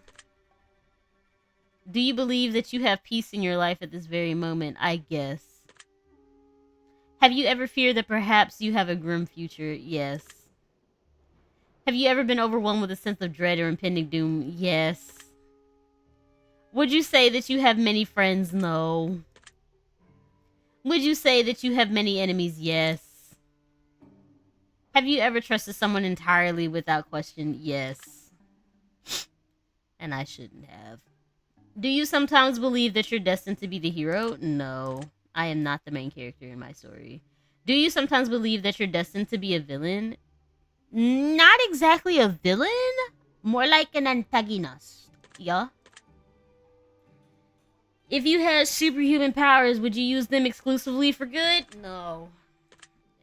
S1: Do you believe that you have peace in your life at this very moment? I guess. Have you ever feared that perhaps you have a grim future? Yes. Have you ever been overwhelmed with a sense of dread or impending doom? Yes. Would you say that you have many friends? No. Would you say that you have many enemies? Yes. Have you ever trusted someone entirely without question? Yes. And I shouldn't have. Do you sometimes believe that you're destined to be the hero? No. I am not the main character in my story. Do you sometimes believe that you're destined to be a villain? Not exactly a villain. More like an antagonist. Yeah. If you had superhuman powers, would you use them exclusively for good? No.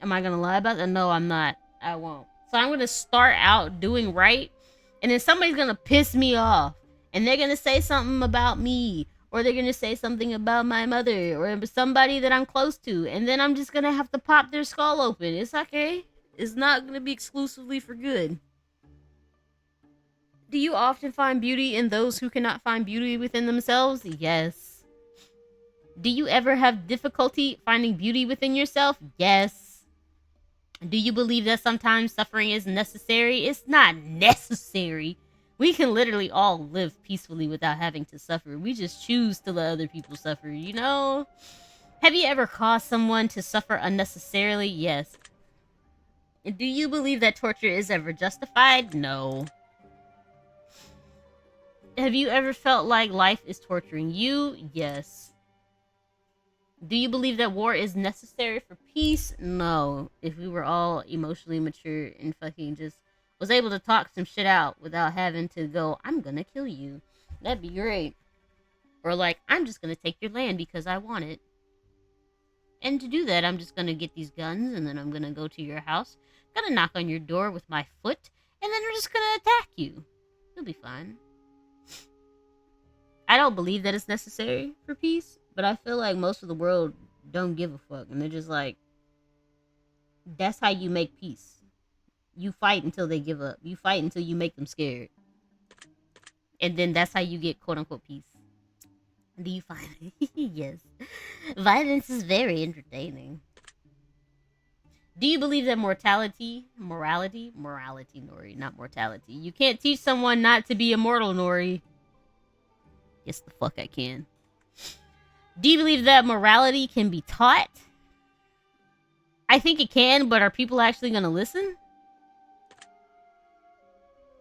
S1: Am I gonna lie about that? No, I'm not. I won't. So I'm gonna start out doing right, and then somebody's gonna piss me off, and they're gonna say something about me, or they're gonna say something about my mother, or somebody that I'm close to, and then I'm just gonna have to pop their skull open. It's okay. It's not gonna be exclusively for good. Do you often find beauty in those who cannot find beauty within themselves? Yes. Do you ever have difficulty finding beauty within yourself? Yes. Do you believe that sometimes suffering is necessary? It's not necessary. We can literally all live peacefully without having to suffer. We just choose to let other people suffer, you know? Have you ever caused someone to suffer unnecessarily? Yes. Do you believe that torture is ever justified? No. Have you ever felt like life is torturing you? Yes. Do you believe that war is necessary for peace? No. If we were all emotionally mature and fucking just was able to talk some shit out without having to go, I'm gonna kill you, that'd be great. Or like, I'm just gonna take your land because I want it. And to do that, I'm just gonna get these guns and then I'm gonna go to your house, gonna knock on your door with my foot, and then we're just gonna attack you. You'll be fine. I don't believe that it's necessary for peace, but I feel like most of the world don't give a fuck. And they're just like, that's how you make peace. You fight until they give up. You fight until you make them scared. And then that's how you get quote-unquote peace. Do you find it? Yes. Violence is very entertaining. Do you believe that morality, Nori, not mortality. You can't teach someone not to be immortal, Nori. Yes, the fuck I can. Do you believe that morality can be taught? I think it can, but are people actually gonna listen?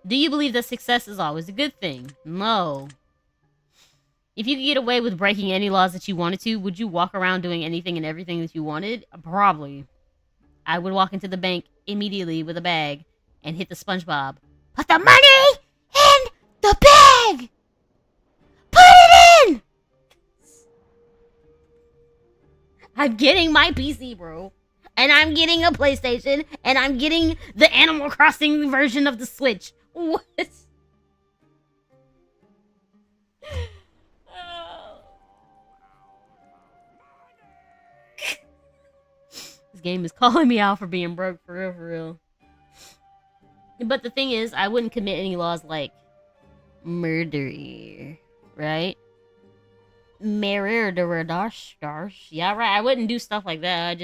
S1: Do you believe that success is always a good thing? No. If you could get away with breaking any laws that you wanted to, would you walk around doing anything and everything that you wanted? Probably. I would walk into the bank immediately with a bag and hit the SpongeBob. Put the money in the bag! Put it in! I'm getting my PC, bro. And I'm getting a PlayStation. And I'm getting the Animal Crossing version of the Switch. What? This game is calling me out for being broke, for real, for real. But the thing is, I wouldn't commit any laws like murder, right? Murder, yeah, right. I wouldn't do stuff like that.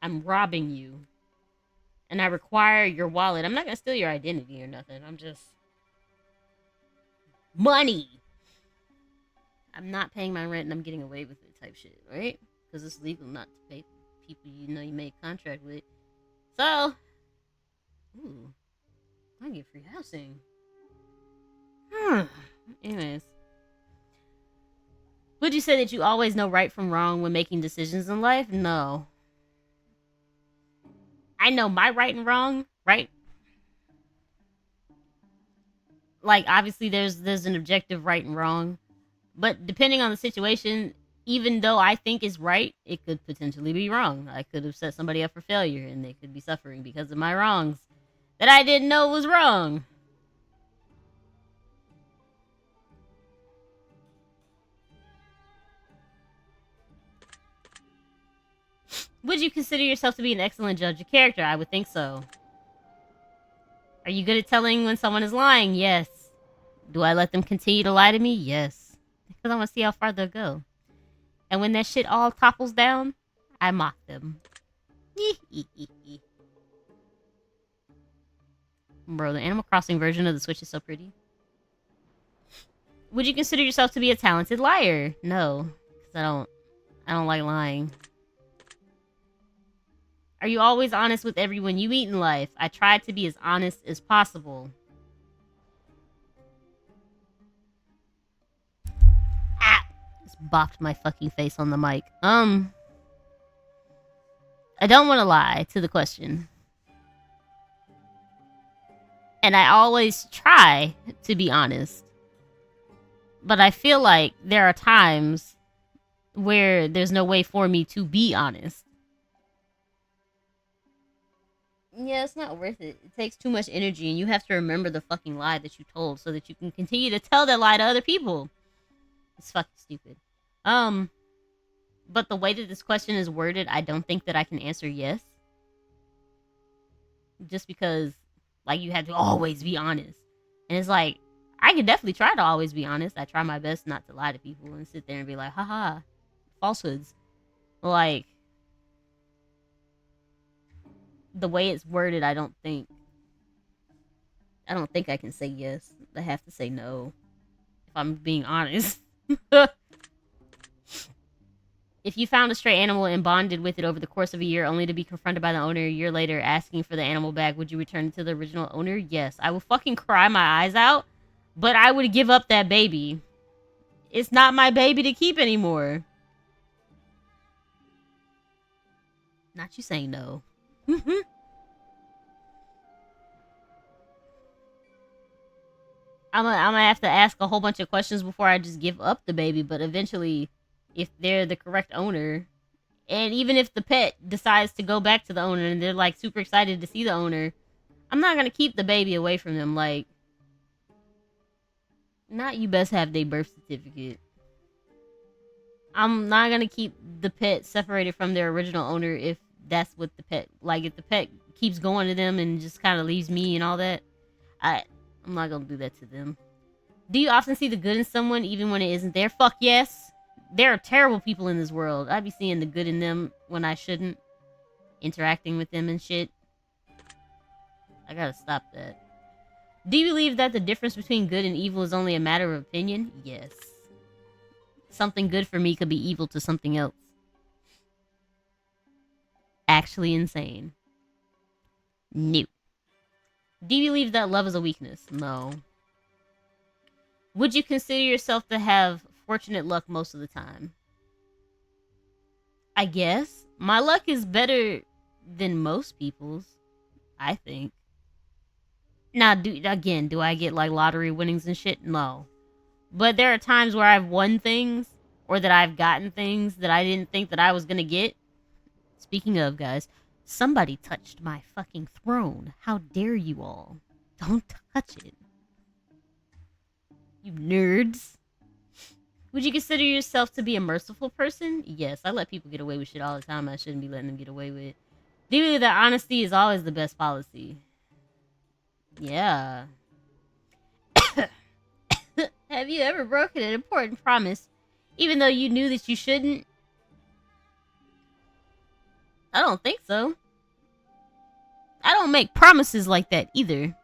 S1: I'm robbing you, and I require your wallet. I'm not gonna steal your identity or nothing. I'm just money. I'm not paying my rent, and I'm getting away with it, type shit, right? Because it's legal not to pay people you know you made a contract with. So, ooh, I get free housing. Anyways. Would you say that you always know right from wrong when making decisions in life? No. I know my right and wrong, right? Like, obviously there's an objective right and wrong. But depending on the situation, even though I think it's right, it could potentially be wrong. I could have set somebody up for failure and they could be suffering because of my wrongs that I didn't know was wrong. Would you consider yourself to be an excellent judge of character? I would think so. Are you good at telling when someone is lying? Yes. Do I let them continue to lie to me? Yes. Because I want to see how far they'll go. And when that shit all topples down, I mock them. Bro, the Animal Crossing version of the Switch is so pretty. Would you consider yourself to be a talented liar? No. Because I don't like lying. Are you always honest with everyone you meet in life? I try to be as honest as possible. Ah! Just bopped my fucking face on the mic. I don't want to lie to the question. And I always try to be honest. But I feel like there are times where there's no way for me to be honest. Yeah, it's not worth it. It takes too much energy, and you have to remember the fucking lie that you told so that you can continue to tell that lie to other people. It's fucking stupid. But the way that this question is worded, I don't think that I can answer yes. Just because, like, you have to always be honest. And it's like, I can definitely try to always be honest. I try my best not to lie to people and sit there and be like, haha, falsehoods. Like, the way it's worded, I don't think I can say yes. I have to say no, if I'm being honest. If you found a stray animal and bonded with it over the course of a year only to be confronted by the owner a year later asking for the animal back, would you return it to the original owner? Yes. I would fucking cry my eyes out, but I would give up that baby. It's not my baby to keep anymore. Not you saying no. I'm gonna have to ask a whole bunch of questions before I just give up the baby, but eventually, if they're the correct owner, and even if the pet decides to go back to the owner and they're like super excited to see the owner, I'm not gonna keep the baby away from them. Like, not you best have their birth certificate. I'm not gonna keep the pet separated from their original owner if that's what the pet, like, if the pet keeps going to them and just kind of leaves me and all that. I'm not gonna do that to them. Do you often see the good in someone even when it isn't there? Fuck yes. There are terrible people in this world. I'd be seeing the good in them when I shouldn't. Interacting with them and shit. I gotta stop that. Do you believe that the difference between good and evil is only a matter of opinion? Yes. Something good for me could be evil to something else. Actually insane. No. Do you believe that love is a weakness? No. Would you consider yourself to have fortunate luck most of the time? I guess. My luck is better than most people's, I think. Now, do I get like lottery winnings and shit? No. But there are times where I've won things or that I've gotten things that I didn't think that I was gonna get. Speaking of, guys, somebody touched my fucking throne. How dare you all? Don't touch it. You nerds. Would you consider yourself to be a merciful person? Yes, I let people get away with shit all the time I shouldn't be letting them get away with. Do you believe that honesty is always the best policy? Yeah. Have you ever broken an important promise, even though you knew that you shouldn't? I don't think so. I don't make promises like that either.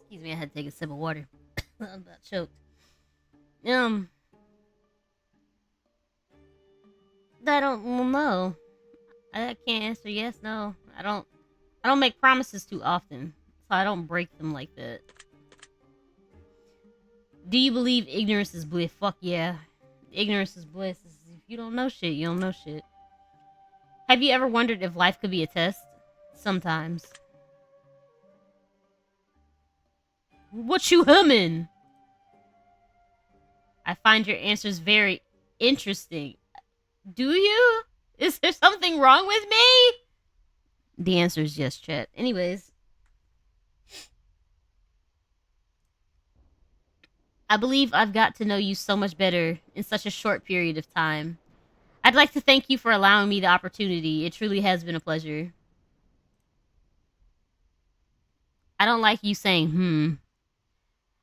S1: Excuse me, I had to take a sip of water. I'm about choked. I don't know. I can't answer yes, no. I don't make promises too often, so I don't break them like that. Do you believe ignorance is bliss? Fuck yeah. Ignorance is bliss. If you don't know shit, you don't know shit. Have you ever wondered if life could be a test? Sometimes. What you humming? I find your answers very interesting. Do you? Is there something wrong with me? The answer is yes, chat. Anyways. I believe I've got to know you so much better in such a short period of time. I'd like to thank you for allowing me the opportunity. It truly has been a pleasure. I don't like you saying,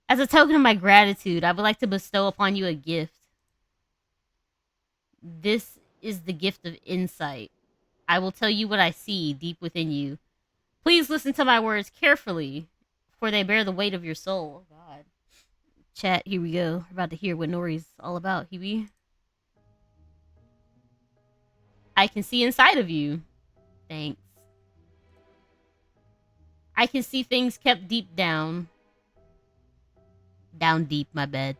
S1: As a token of my gratitude, I would like to bestow upon you a gift. This is the gift of insight. I will tell you what I see deep within you. Please listen to my words carefully, for they bear the weight of your soul. Oh, God. Chat, here we go. We're about to hear what Nori's all about, Hebe. I can see inside of you. Thanks. I can see things kept deep down. Down deep, my bed.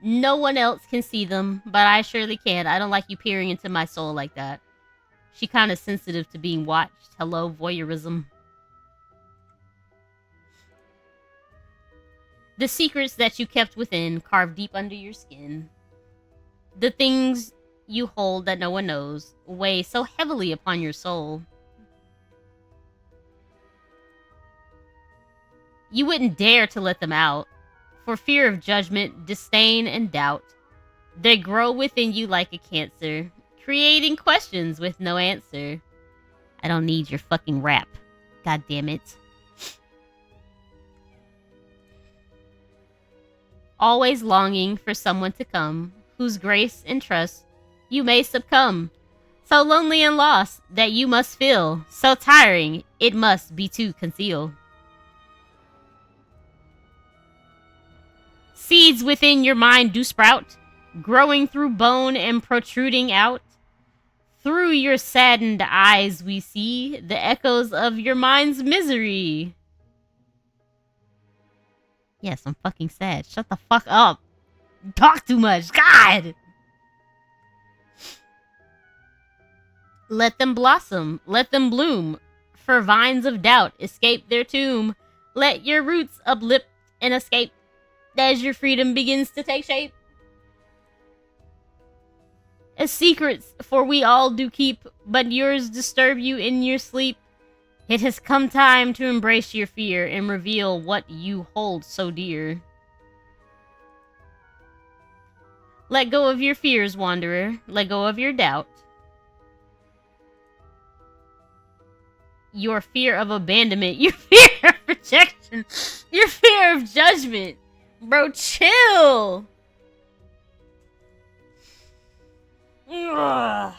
S1: No one else can see them, but I surely can. I don't like you peering into my soul like that. She kind of sensitive to being watched. Hello, voyeurism. The secrets that you kept within, carved deep under your skin. The things you hold that no one knows, weigh so heavily upon your soul. You wouldn't dare to let them out, for fear of judgment, disdain, and doubt. They grow within you like a cancer, creating questions with no answer. I don't need your fucking rap. God damn it. Always longing for someone to come, whose grace and trust you may succumb. So lonely and lost that you must feel, so tiring it must be to conceal. Seeds within your mind do sprout, growing through bone and protruding out. Through your saddened eyes we see the echoes of your mind's misery. Yes, I'm fucking sad. Shut the fuck up. You talk too much. God! Let them blossom. Let them bloom. For vines of doubt escape their tomb. Let your roots uplift and escape as your freedom begins to take shape. As secrets, for we all do keep, but yours disturb you in your sleep. It has come time to embrace your fear and reveal what you hold so dear. Let go of your fears, wanderer. Let go of your doubt. Your fear of abandonment. Your fear of rejection. Your fear of judgment. Bro, chill. Ugh.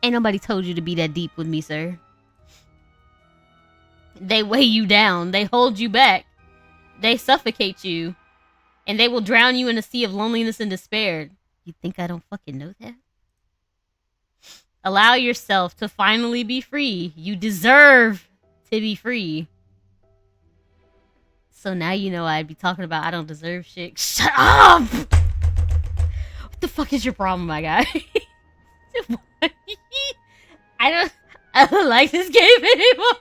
S1: Ain't nobody told you to be that deep with me, sir. They weigh you down. They hold you back. They suffocate you. And they will drown you in a sea of loneliness and despair. You think I don't fucking know that? Allow yourself to finally be free. You deserve to be free. So now you know I'd be talking about I don't deserve shit. Shut up! What the fuck is your problem, my guy? I don't like this game anymore.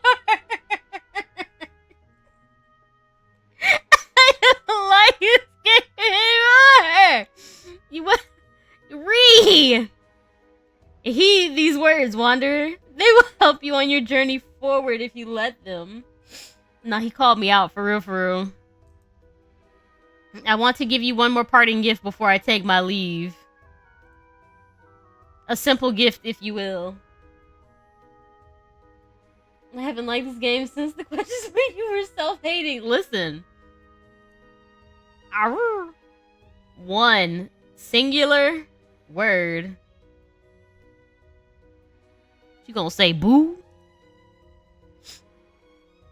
S1: I don't like this game anymore. You what? Heed these words, Wanderer. They will help you on your journey forward if you let them. Nah, he called me out, for real, for real. I want to give you one more parting gift before I take my leave. A simple gift, if you will. I haven't liked this game since the questions where you were self-hating. Listen. Arr. One singular word. You gonna say boo?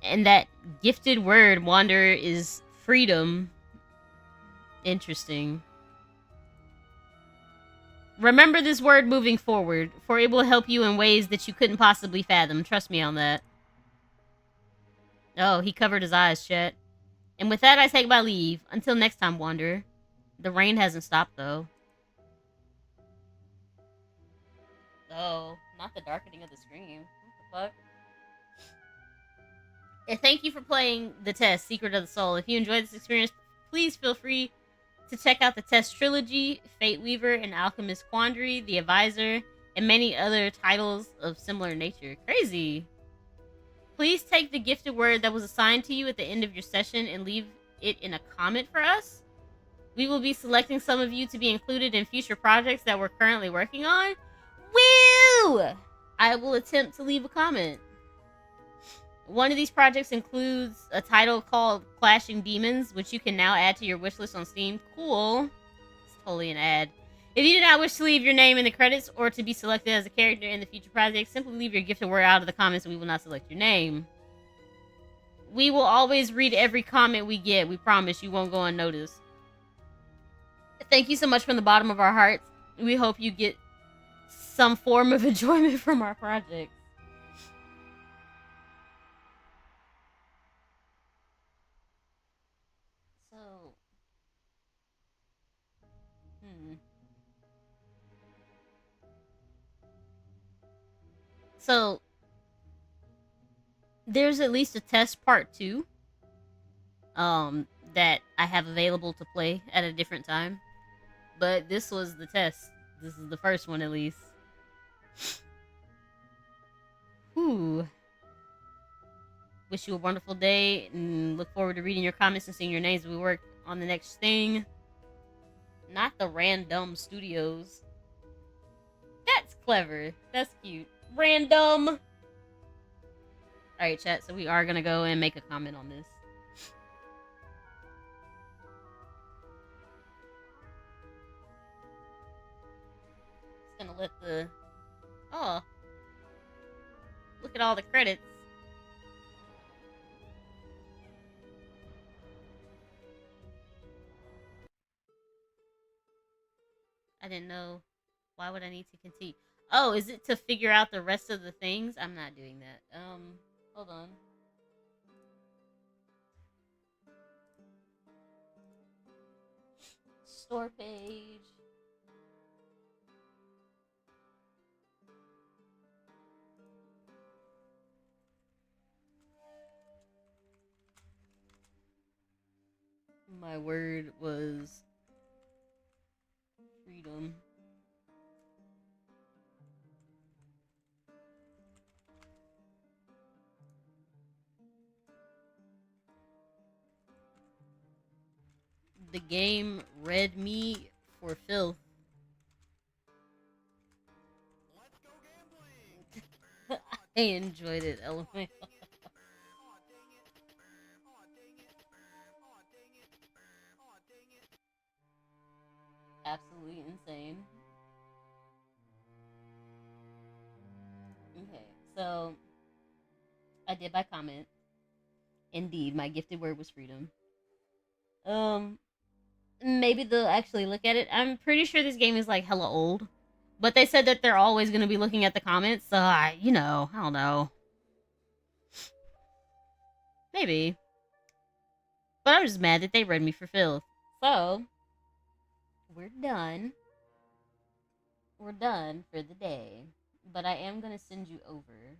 S1: And that gifted word, Wanderer, is freedom. Interesting. Remember this word moving forward, for it will help you in ways that you couldn't possibly fathom. Trust me on that. Oh, he covered his eyes, chat. And with that, I take my leave. Until next time, Wanderer. The rain hasn't stopped, though. Oh, not the darkening of the screen. What the fuck? And thank you for playing the Test, Secret of the Soul. If you enjoyed this experience, please feel free to check out the Test Trilogy, Fate Weaver, and Alchemist Quandary, The Advisor, and many other titles of similar nature. Crazy! Please take the gifted word that was assigned to you at the end of your session and leave it in a comment for us. We will be selecting some of you to be included in future projects that we're currently working on. Woo! I will attempt to leave a comment. One of these projects includes a title called Clashing Demons, which you can now add to your wishlist on Steam. Cool. It's totally an ad. If you do not wish to leave your name in the credits or to be selected as a character in the future project, simply leave your gifted word out of the comments and we will not select your name. We will always read every comment we get. We promise you won't go unnoticed. Thank you so much from the bottom of our hearts. We hope you get some form of enjoyment from our project. So, there's at least a test part 2 that I have available to play at a different time. But this was the test. This is the first one, at least. Whew. Wish you a wonderful day, and look forward to reading your comments and seeing your names as we work on the next thing. Not the Random Studios. That's clever. That's cute. Random! Alright, chat, so we are gonna go and make a comment on this. Just gonna let the... Oh. Look at all the credits. I didn't know. Why would I need to continue? Oh, is it to figure out the rest of the things? I'm not doing that. Hold on. Store page. My word was freedom. The game read me for filth. I enjoyed it, LMAO. Absolutely insane. So I did by comment. Indeed, my gifted word was freedom. Maybe they'll actually look at it. I'm pretty sure this game is like hella old, but they said that they're always gonna be looking at the comments. So I don't know. Maybe, but I'm just mad that they read me for filth. So we're done. We're done for the day. But I am gonna send you over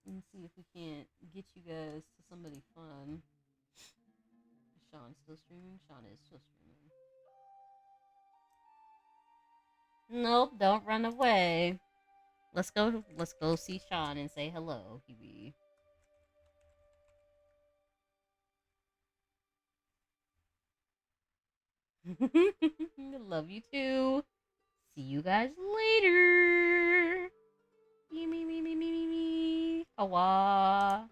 S1: and see if we can't get you guys to somebody fun. Sean's still streaming. Sean is still streaming. Nope, don't run away. Let's go. Let's go see Sean and say hello, Kiwi. Love you too. See you guys later. Me. Hawa.